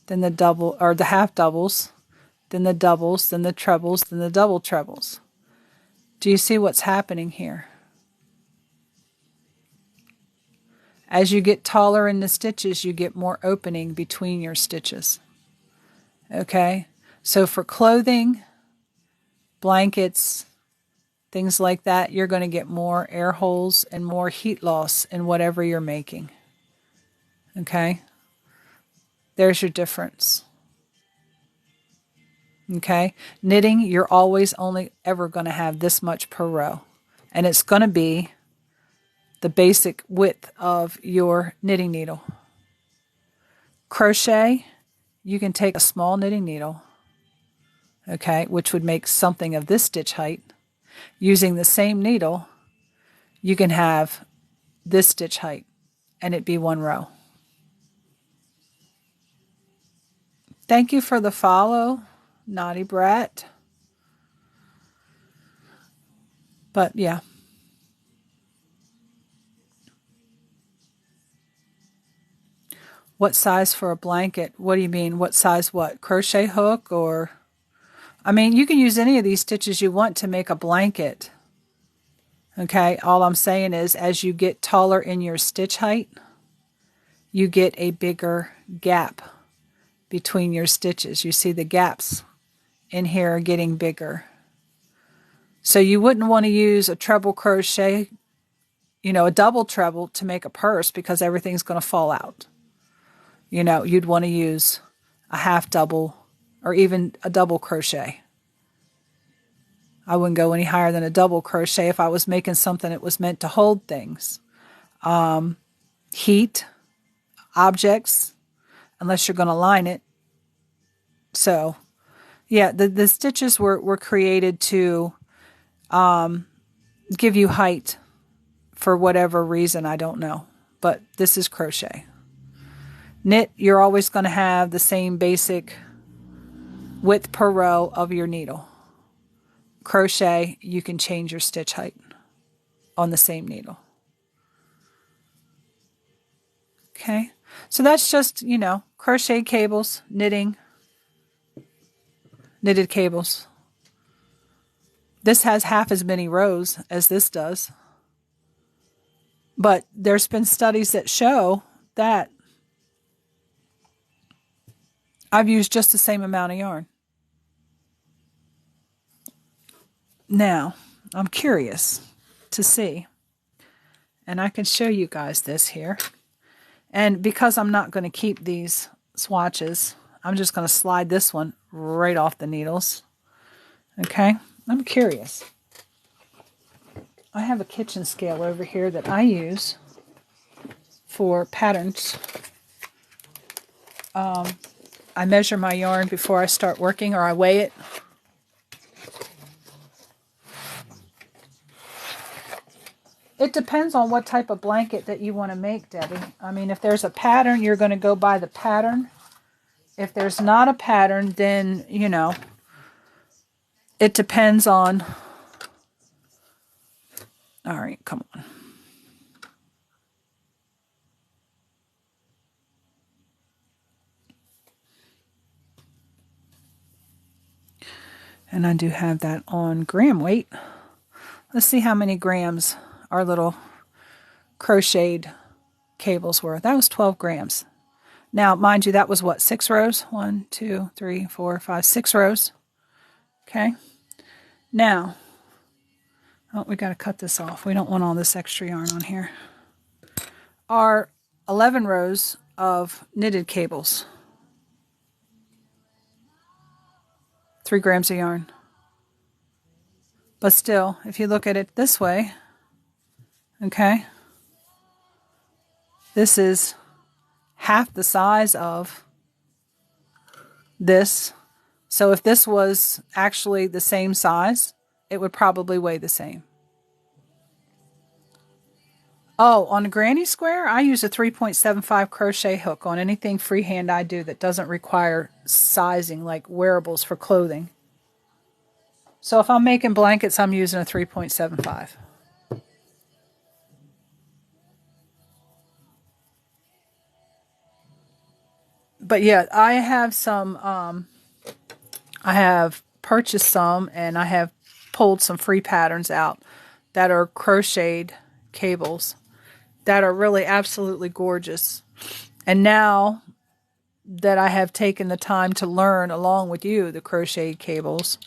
then the double, or the half doubles, then the doubles, then the trebles, then the double trebles. Do you see what's happening here? As you get taller in the stitches, you get more opening between your stitches. Okay? So for clothing, blankets, things like that, you're going to get more air holes and more heat loss in whatever you're making. Okay? There's your difference. Okay? Knitting, you're always only ever going to have this much per row. And it's going to be the basic width of your knitting needle. Crochet, you can take a small knitting needle, okay, which would make something of this stitch height. Using the same needle, you can have this stitch height, and it'd be one row. Thank you for the follow, Naughty Brat. But yeah. What size for a blanket? What do you mean? What size what? Crochet hook or... I mean, you can use any of these stitches you want to make a blanket. Okay, all I'm saying is as you get taller in your stitch height, you get a bigger gap between your stitches. You see the gaps in here are getting bigger. So you wouldn't want to use a treble crochet, you know, a double treble to make a purse because everything's going to fall out. You know, you'd want to use a half double or even a double crochet. I wouldn't go any higher than a double crochet if I was making something that was meant to hold things. Heat, objects, unless you're going to line it. So, yeah, the stitches were created to give you height for whatever reason, I don't know. But this is crochet. Knit, you're always going to have the same basic width per row of your needle. Crochet, you can change your stitch height on the same needle. Okay, so that's just, you know, crochet cables, knitting, knitted cables. This has half as many rows as this does. But there's been studies that show that I've used just the same amount of yarn. Now, I'm curious to see, and I can show you guys this here. And because I'm not going to keep these swatches, I'm just going to slide this one right off the needles. Okay, I'm curious. I have a kitchen scale over here that I use for patterns. I measure my yarn before I start working, or I weigh it. It depends on what type of blanket that you want to make, Debbie. I mean, if there's a pattern, you're going to go by the pattern. If there's not a pattern, then, you know, it depends on... All right, come on. And I do have that on gram weight. Let's see how many grams our little crocheted cables were. That was 12 grams. Now, mind you, that was what, 6 rows? 1, 2, 3, 4, 5, 6 rows. Okay. Now, oh, we got to cut this off. We don't want all this extra yarn on here. Are 11 rows of knitted cables. 3 grams of yarn. But still, if you look at it this way, okay, this is half the size of this. So if this was actually the same size, it would probably weigh the same. Oh, on a granny square, I use a 3.75 crochet hook on anything freehand I do that doesn't require sizing, like wearables for clothing. So if I'm making blankets, I'm using a 3.75. But yeah, I have some, I have purchased some and I have pulled some free patterns out that are crocheted cables that are really absolutely gorgeous. And now that I have taken the time to learn along with you the crocheted cables,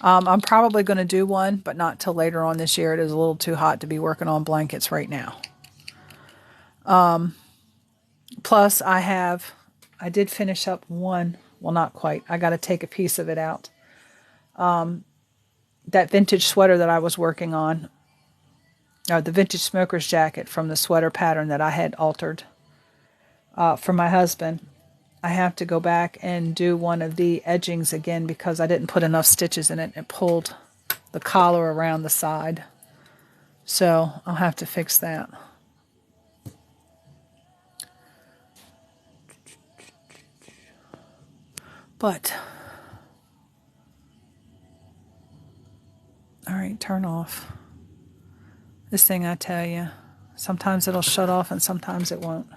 I'm probably going to do one, but not till later on this year. It is a little too hot to be working on blankets right now. Plus, I did finish up one. Well, not quite. I got to take a piece of it out. That vintage sweater that I was working on, the vintage smoker's jacket from the sweater pattern that I had altered for my husband. I have to go back and do one of the edgings again because I didn't put enough stitches in it. It pulled the collar around the side. So I'll have to fix that. But, all right, turn off. This thing, I tell you, sometimes it'll shut off and sometimes it won't.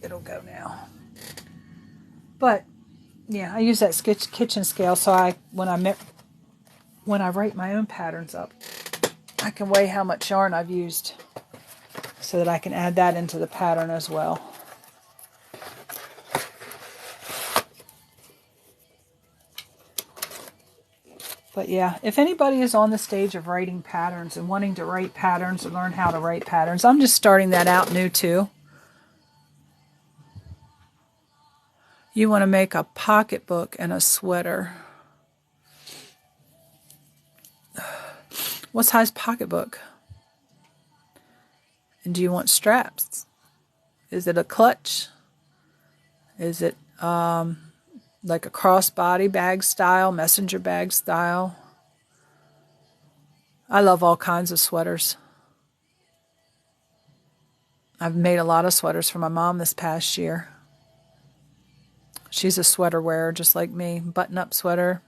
It'll go now. But, yeah, I use that kitchen scale so when I write my own patterns up, I can weigh how much yarn I've used so that I can add that into the pattern as well. But yeah, if anybody is on the stage of writing patterns and wanting to write patterns or learn how to write patterns, I'm just starting that out new too. You want to make a pocketbook and a sweater. What size pocketbook? And do you want straps? Is it a clutch? Is it like a crossbody bag style, messenger bag style? I love all kinds of sweaters. I've made a lot of sweaters for my mom this past year. She's a sweater wearer just like me. Button-up sweater.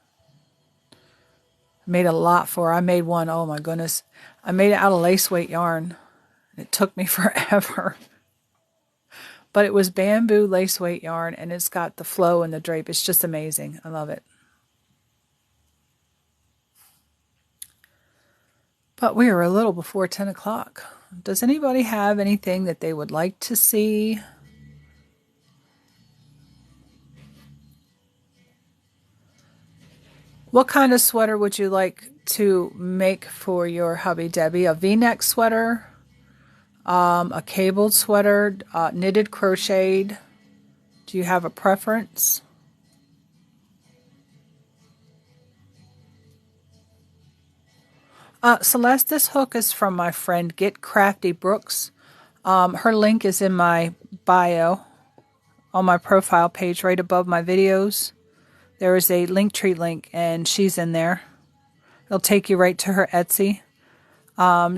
Made a lot for her. I made one, oh my goodness. I made it out of lace weight yarn. It took me forever. But it was bamboo lace weight yarn, and it's got the flow and the drape. It's just amazing. I love it. But we are a little before 10 o'clock. Does anybody have anything that they would like to see? What kind of sweater would you like to make for your hubby, Debbie? A V-neck sweater? A cabled sweater? Knitted, crocheted? Do you have a preference? Celeste, this hook is from my friend Get Crafty Brooks. Her link is in my bio on my profile page right above my videos. There is a Linktree link, and she's in there. It'll take you right to her Etsy.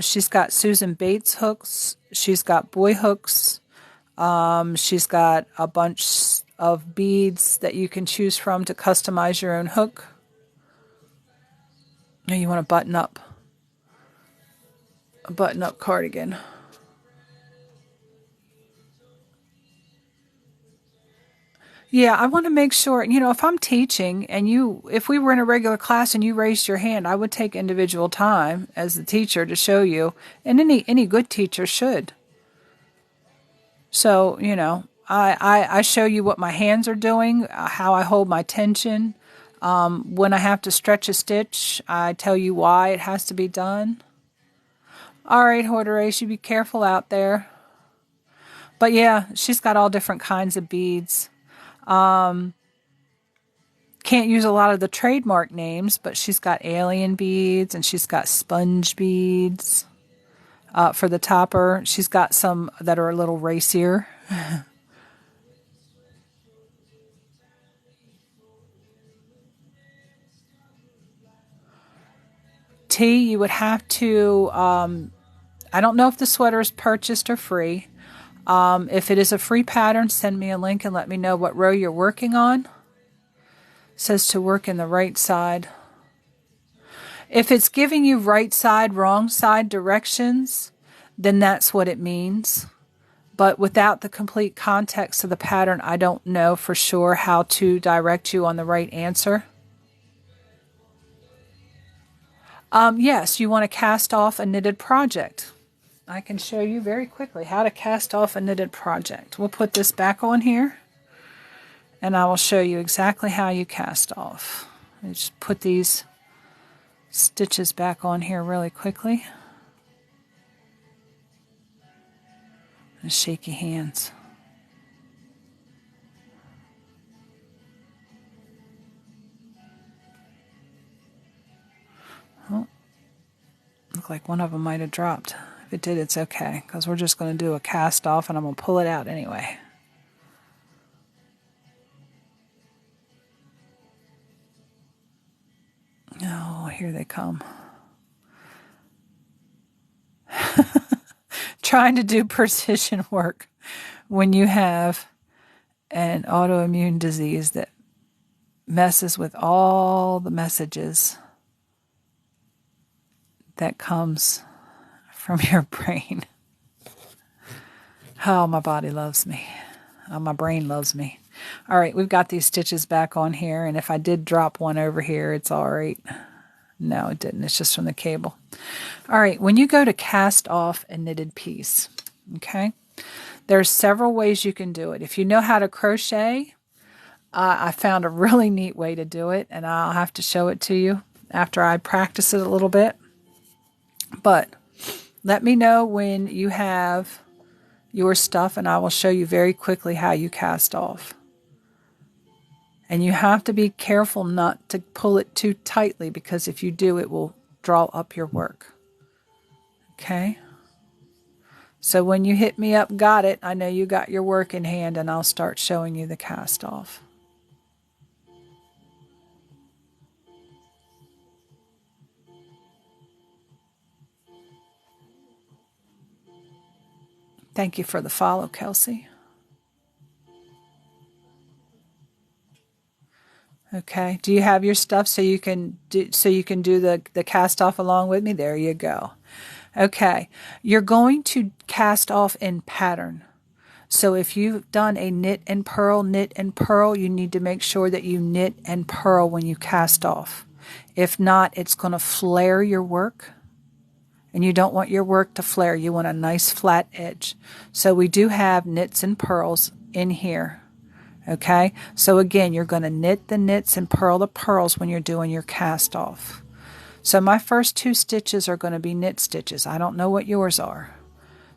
She's got Susan Bates hooks. She's got boy hooks. She's got a bunch of beads that you can choose from to customize your own hook. Now you want a button-up cardigan. Yeah, I want to make sure, if I'm teaching and if we were in a regular class and you raised your hand, I would take individual time as the teacher to show you, and any good teacher should. So, I show you what my hands are doing, how I hold my tension. When I have to stretch a stitch, I tell you why it has to be done. All right, Hoarderace, you be careful out there. But yeah, she's got all different kinds of beads. Can't use a lot of the trademark names, but she's got alien beads and she's got sponge beads for the topper. She's got some that are a little racier. T, you would have to, I don't know if the sweater is purchased or free. If it is a free pattern, send me a link and let me know what row you're working on. It says to work in the right side. If it's giving you right side, wrong side directions, then that's what it means. But without the complete context of the pattern, I don't know for sure how to direct you on the right answer. Yes, you want to cast off a knitted project. I can show you very quickly how to cast off a knitted project. We'll put this back on here, and I will show you exactly how you cast off. Let me just put these stitches back on here really quickly. And shaky hands. Oh, look like one of them might have dropped. If it did, it's okay, because we're just going to do a cast off and I'm going to pull it out anyway. Oh, here they come. Trying to do precision work when you have an autoimmune disease that messes with all the messages that comes from your brain. Oh, my body loves me. Oh, my brain loves me. All right, we've got these stitches back on here, and if I did drop one over here, it's all right. No, it didn't. It's just from the cable. All right, when you go to cast off a knitted piece, okay, there's several ways you can do it. If you know how to crochet, I found a really neat way to do it, and I'll have to show it to you after I practice it a little bit. But let me know when you have your stuff, and I will show you very quickly how you cast off. And you have to be careful not to pull it too tightly, because if you do, it will draw up your work. Okay? So when you hit me up, got it, I know you got your work in hand, and I'll start showing you the cast off. Thank you for the follow, Kelsey. Okay. Do you have your stuff so you can do the cast off along with me? There you go. Okay. You're going to cast off in pattern. So if you've done a knit and purl, you need to make sure that you knit and purl when you cast off. If not, it's going to flare your work. And you don't want your work to flare. You want a nice flat edge. So we do have knits and purls in here. Okay? So again, you're going to knit the knits and purl the purls when you're doing your cast off. So my first two stitches are going to be knit stitches. I don't know what yours are.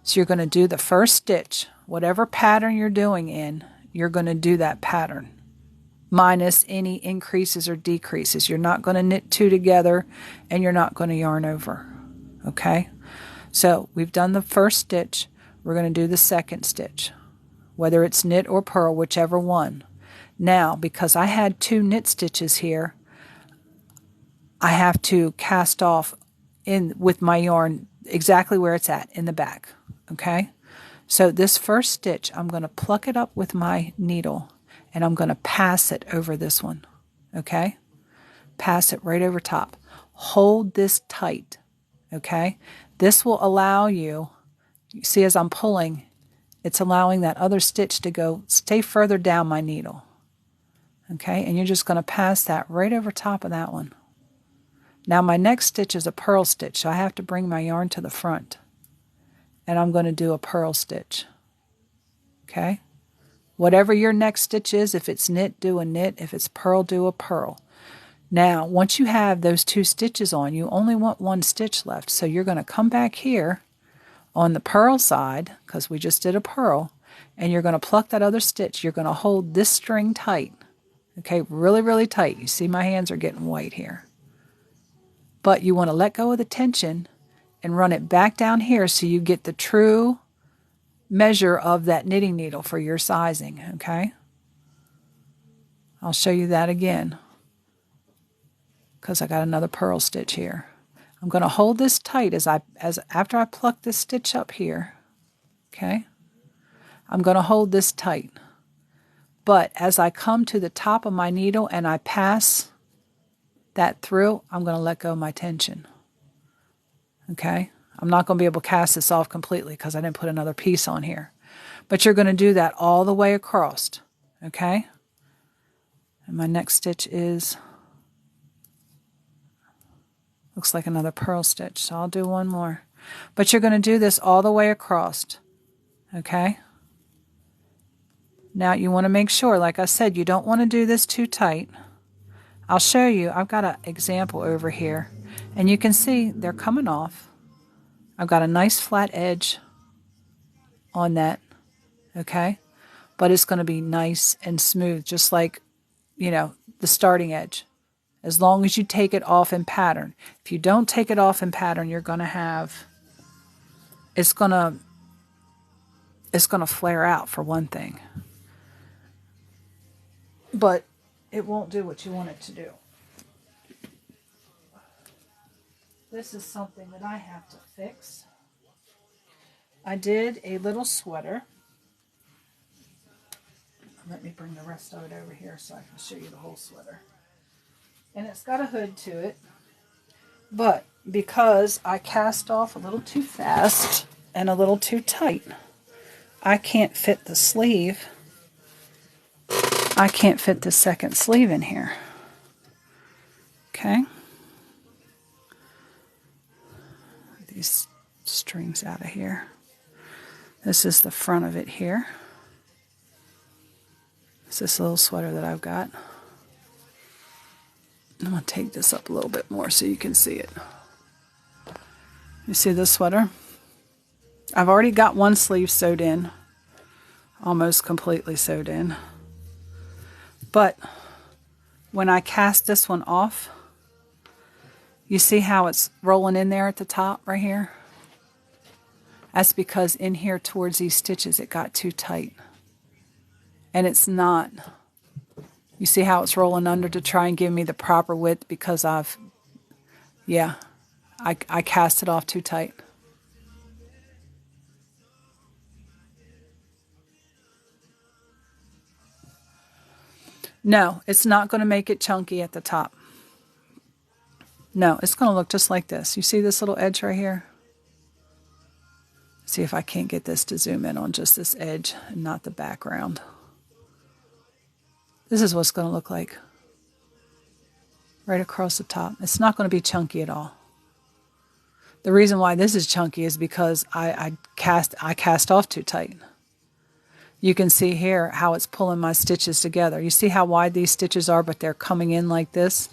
So you're going to do the first stitch. Whatever pattern you're doing in, you're going to do that pattern. Minus any increases or decreases. You're not going to knit two together, and you're not going to yarn over. Okay, so we've done the first stitch. We're going to do the second stitch, whether it's knit or purl, whichever one. Now, because I had two knit stitches here, I have to cast off in with my yarn exactly where it's at in the back. Okay, so this first stitch, I'm going to pluck it up with my needle, and I'm going to pass it over this one. Okay, pass it right over top. Hold this tight. Okay, this will allow you see as I'm pulling, it's allowing that other stitch to stay further down my needle. Okay, and you're just going to pass that right over top of that one. Now my next stitch is a purl stitch, so I have to bring my yarn to the front. And I'm going to do a purl stitch. Okay, whatever your next stitch is, if it's knit, do a knit. If it's purl, do a purl. Now, once you have those two stitches on, you only want one stitch left. So you're going to come back here on the purl side, because we just did a purl, and you're going to pluck that other stitch. You're going to hold this string tight. Okay, really, really tight. You see my hands are getting white here. But you want to let go of the tension and run it back down here so you get the true measure of that knitting needle for your sizing. Okay? I'll show you that again, because I got another purl stitch here. I'm going to hold this tight after I pluck this stitch up here. Okay? I'm going to hold this tight. But as I come to the top of my needle and I pass that through, I'm going to let go of my tension. Okay? I'm not going to be able to cast this off completely because I didn't put another piece on here. But you're going to do that all the way across. Okay? And my next stitch looks like another purl stitch, so I'll do one more. But you're going to do this all the way across. Okay? Now you want to make sure, like I said, you don't want to do this too tight. I'll show you. I've got an example over here. And you can see they're coming off. I've got a nice flat edge on that. Okay? But it's going to be nice and smooth, just like, you know, the starting edge. As long as you take it off in pattern. If you don't take it off in pattern, you're going to have, it's going to flare out for one thing. But it won't do what you want it to do. This is something that I have to fix. I did a little sweater. Let me bring the rest of it over here so I can show you the whole sweater. And it's got a hood to it. But because I cast off a little too fast and a little too tight, I can't fit the sleeve. I can't fit the second sleeve in here. Okay. These strings out of here. This is the front of it here. It's this little sweater that I've got. I'm going to take this up a little bit more so you can see it. You see this sweater? I've already got one sleeve sewed in. Almost completely sewed in. But when I cast this one off, you see how it's rolling in there at the top right here? That's because in here towards these stitches it got too tight. And it's not. You see how it's rolling under to try and give me the proper width because I cast it off too tight. No, it's not going to make it chunky at the top. No, it's going to look just like this. You see this little edge right here? See if I can't get this to zoom in on just this edge and not the background. This is what it's going to look like. Right across the top. It's not going to be chunky at all. The reason why this is chunky is because I cast off too tight. You can see here how it's pulling my stitches together. You see how wide these stitches are, but they're coming in like this?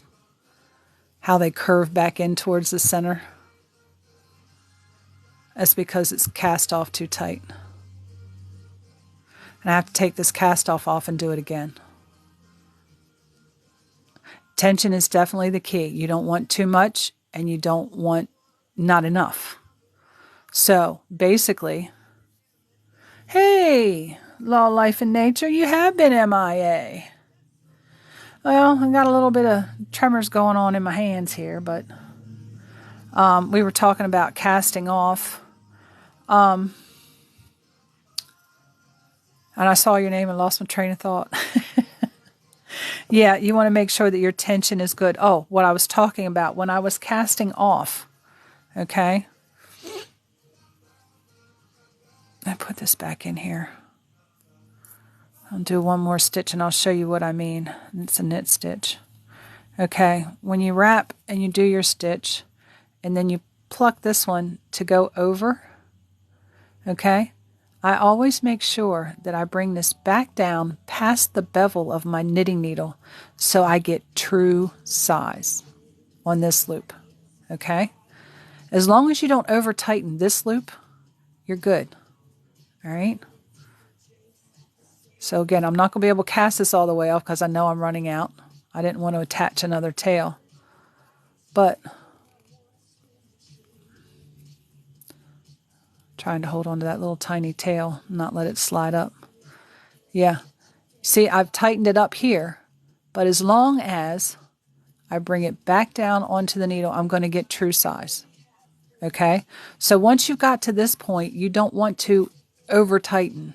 How they curve back in towards the center? That's because it's cast off too tight. And I have to take this cast off and do it again. Tension is definitely the key. You don't want too much and you don't want not enough. So basically, hey, Law, Life, and Nature, you have been MIA. Well, I got a little bit of tremors going on in my hands here, but we were talking about casting off. And I saw your name and lost my train of thought. Yeah, you want to make sure that your tension is good. Oh, what I was talking about when I was casting off. Okay. I put this back in here. I'll do one more stitch and I'll show you what I mean. It's a knit stitch. Okay, when you wrap and you do your stitch and then you pluck this one to go over, okay, I always make sure that I bring this back down past the bevel of my knitting needle so I get true size on this loop, okay? As long as you don't over tighten this loop, you're good, all right? So again, I'm not going to be able to cast this all the way off because I know I'm running out. I didn't want to attach another tail, but trying to hold on to that little tiny tail, not let it slide up. Yeah. See, I've tightened it up here, but as long as I bring it back down onto the needle. I'm going to get true size. Okay? So once you've got to this point, you don't want to over tighten.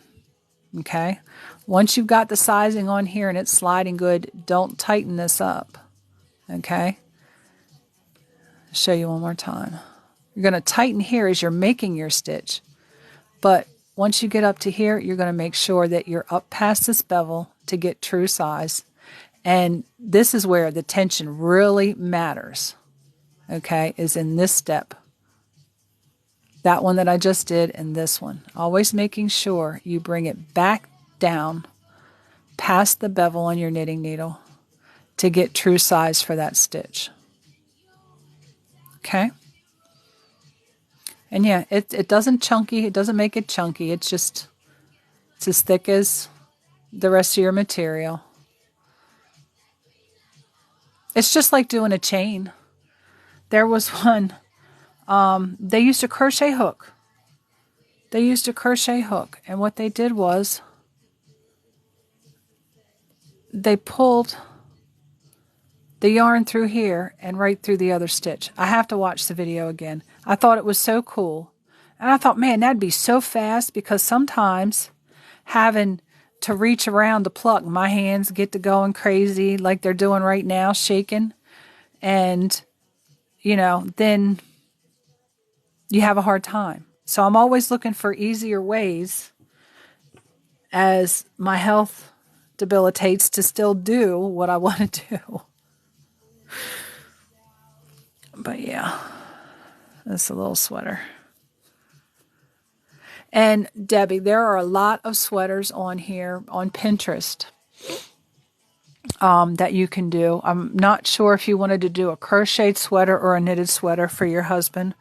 Okay? Once you've got the sizing on here and it's sliding good, don't tighten this up. Okay? Show you one more time. You're going to tighten here as you're making your stitch. But once you get up to here, you're going to make sure that you're up past this bevel to get true size. And this is where the tension really matters, okay, is in this step. That one that I just did and this one. Always making sure you bring it back down past the bevel on your knitting needle to get true size for that stitch. Okay? And yeah, it doesn't chunky. It doesn't make it chunky. It's as thick as the rest of your material. It's just like doing a chain. There was one, they used a crochet hook. They used a crochet hook. And what they did was they pulled the yarn through here and right through the other stitch. I have to watch the video again. I thought it was so cool. And I thought, man, that'd be so fast, because sometimes having to reach around to pluck, my hands get to going crazy like they're doing right now, shaking. And, you know, then you have a hard time. So I'm always looking for easier ways as my health debilitates to still do what I want to do. But yeah, that's a little sweater. And Debbie, there are a lot of sweaters on here on Pinterest that you can do. I'm not sure if you wanted to do a crocheted sweater or a knitted sweater for your husband,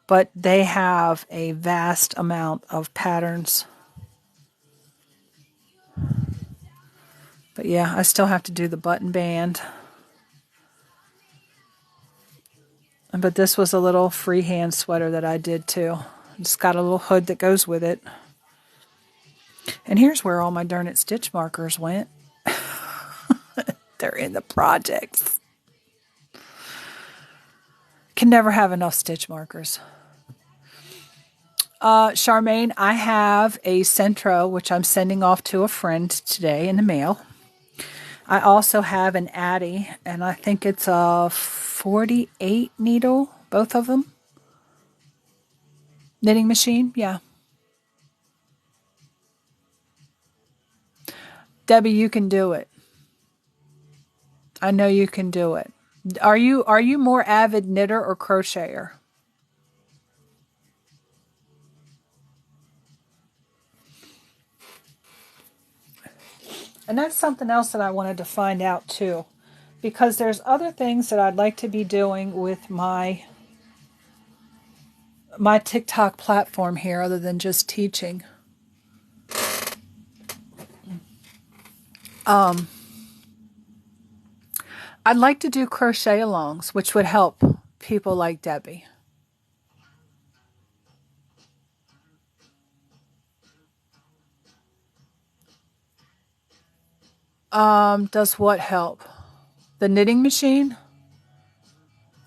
but they have a vast amount of patterns. But yeah, I still have to do the button band. But this was a little freehand sweater that I did too. It's got a little hood that goes with it. And here's where all my darn it stitch markers went. They're in the projects. Can never have enough stitch markers. Charmaine, I have a Centro, which I'm sending off to a friend today in the mail. I also have an Addy, and I think it's a 48 needle, both of them. Knitting machine, yeah. Debbie, you can do it. I know you can do it. Are you more avid knitter or crocheter? And that's something else that I wanted to find out too, because there's other things that I'd like to be doing with my TikTok platform here other than just teaching. I'd like to do crochet alongs, which would help people like Debbie. Does what help? The knitting machine?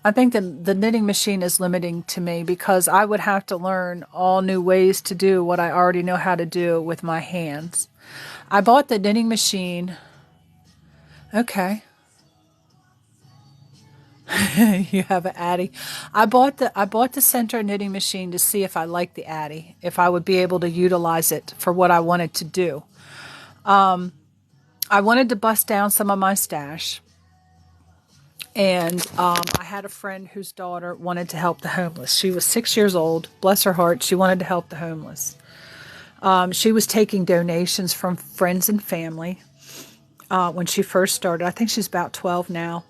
I think the knitting machine is limiting to me, because I would have to learn all new ways to do what I already know how to do with my hands. I bought the knitting machine. Okay. You have an Addy. I bought the center knitting machine to see if I liked the Addy, if I would be able to utilize it for what I wanted to do. I wanted to bust down some of my stash. And I had a friend whose daughter wanted to help the homeless. She was 6 years old. Bless her heart. She wanted to help the homeless. She was taking donations from friends and family when she first started. I think she's about 12 now.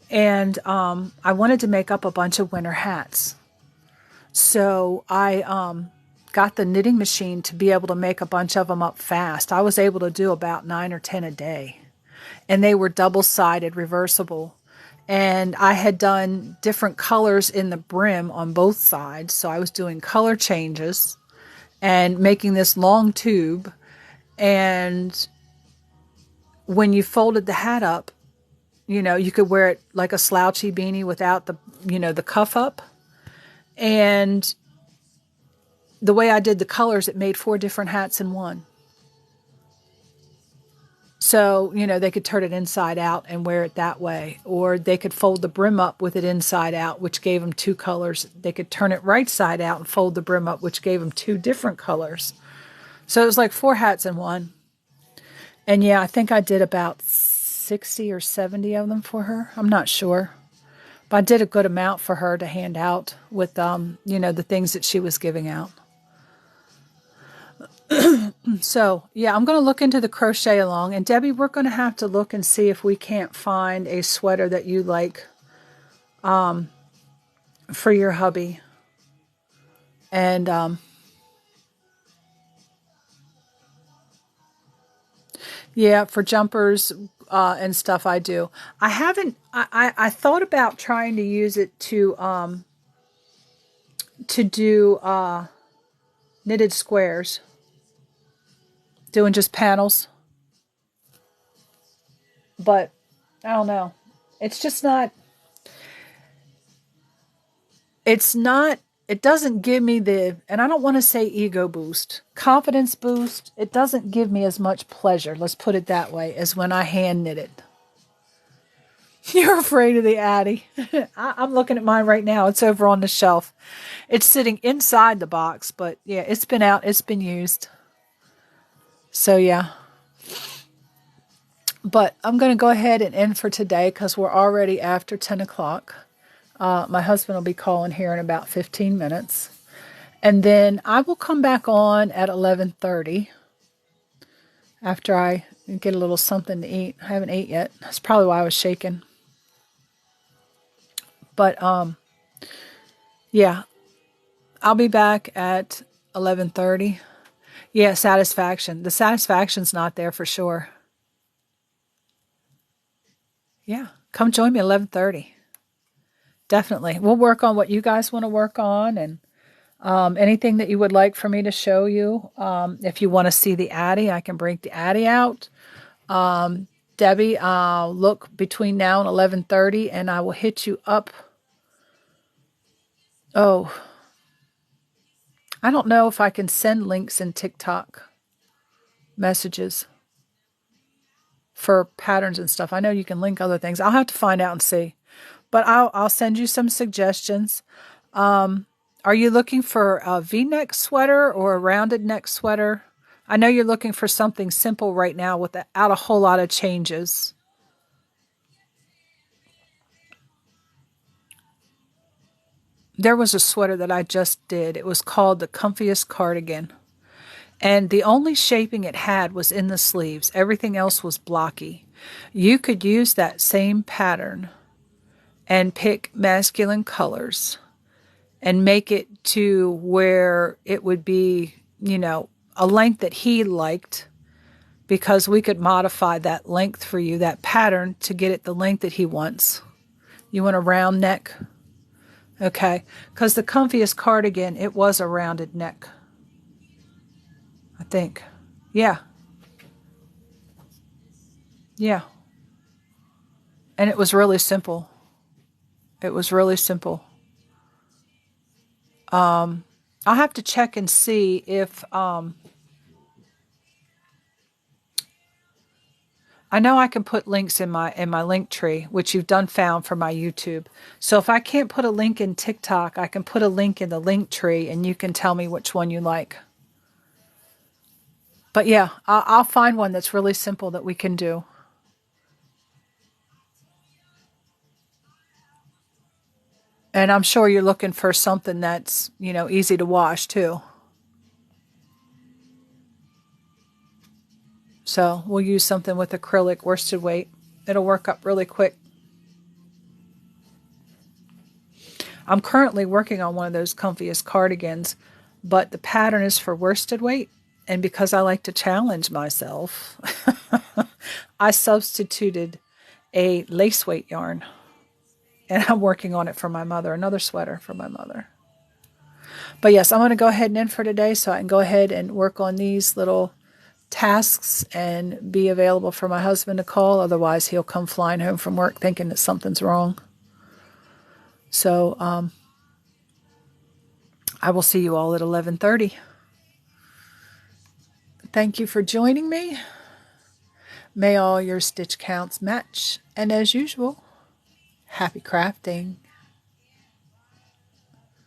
And I wanted to make up a bunch of winter hats. So I got the knitting machine to be able to make a bunch of them up fast. I was able to do about 9 or 10 a day. And they were double-sided, reversible. And I had done different colors in the brim on both sides. So I was doing color changes and making this long tube. And when you folded the hat up, You know, you could wear it like a slouchy beanie without the, you know, the cuff up. And the way I did the colors, it made 4 different hats in one. So, you know, they could turn it inside out and wear it that way. Or they could fold the brim up with it inside out, which gave them 2 colors. They could turn it right side out and fold the brim up, which gave them 2 different colors. So it was like 4 hats in one. And yeah, I think I did about 60 or 70 of them for her. I'm not sure. But I did a good amount for her to hand out with, you know, the things that she was giving out. So, yeah, I'm going to look into the crochet along. And Debbie, we're going to have to look and see if we can't find a sweater that you like for your hubby. And, yeah, for jumpers and stuff I do. I haven't, I thought about trying to use it to do knitted squares. Doing just panels. But I don't know. It's just not, it doesn't give me the, and I don't want to say ego boost, confidence boost. It doesn't give me as much pleasure, let's put it that way, as when I hand knit it. You're afraid of the Addy. I'm looking at mine right now. It's over on the shelf. It's sitting inside the box, but yeah, it's been out. It's been used. So, yeah. But I'm going to go ahead and end for today because we're already after 10 o'clock. My husband will be calling here in about 15 minutes. And then I will come back on at 11:30 after I get a little something to eat. I haven't ate yet. That's probably why I was shaking. But, yeah. I'll be back at 11:30. Yeah, satisfaction. The satisfaction's not there for sure. Yeah, come join me at 11:30. Definitely. We'll work on what you guys want to work on and anything that you would like for me to show you. If you want to see the Addy, I can break the Addy out. Debbie, I'll look between now and 11:30 and I will hit you up. Oh, I don't know if I can send links in TikTok messages for patterns and stuff. I know you can link other things. I'll have to find out and see. But I'll send you some suggestions. Are you looking for a V-neck sweater or a rounded neck sweater? I know you're looking for something simple right now without a whole lot of changes. There was a sweater that I just did. It was called the Comfiest Cardigan. And the only shaping it had was in the sleeves. Everything else was blocky. You could use that same pattern and pick masculine colors and make it to where it would be, you know, a length that he liked, because we could modify that length for you, that pattern, to get it the length that he wants. You want a round neck? Okay, because the Comfiest Cardigan, it was a rounded neck, I think. Yeah. Yeah. And it was really simple. It was really simple. I'll have to check and see if I know I can put links in my link tree, which you've done found for my YouTube. So if I can't put a link in TikTok, I can put a link in the link tree and you can tell me which one you like. But yeah, I'll find one that's really simple that we can do. And I'm sure you're looking for something that's, you know, easy to wash too. So we'll use something with acrylic worsted weight. It'll work up really quick. I'm currently working on one of those Comfiest Cardigans, but the pattern is for worsted weight. And because I like to challenge myself, I substituted a lace weight yarn. And I'm working on it for my mother, another sweater for my mother. But yes, I'm going to go ahead and end for today so I can go ahead and work on these little tasks and be available for my husband to call. Otherwise, he'll come flying home from work thinking that something's wrong. So I will see you all at 11:30. Thank you for joining me. May all your stitch counts match. And as usual, happy crafting.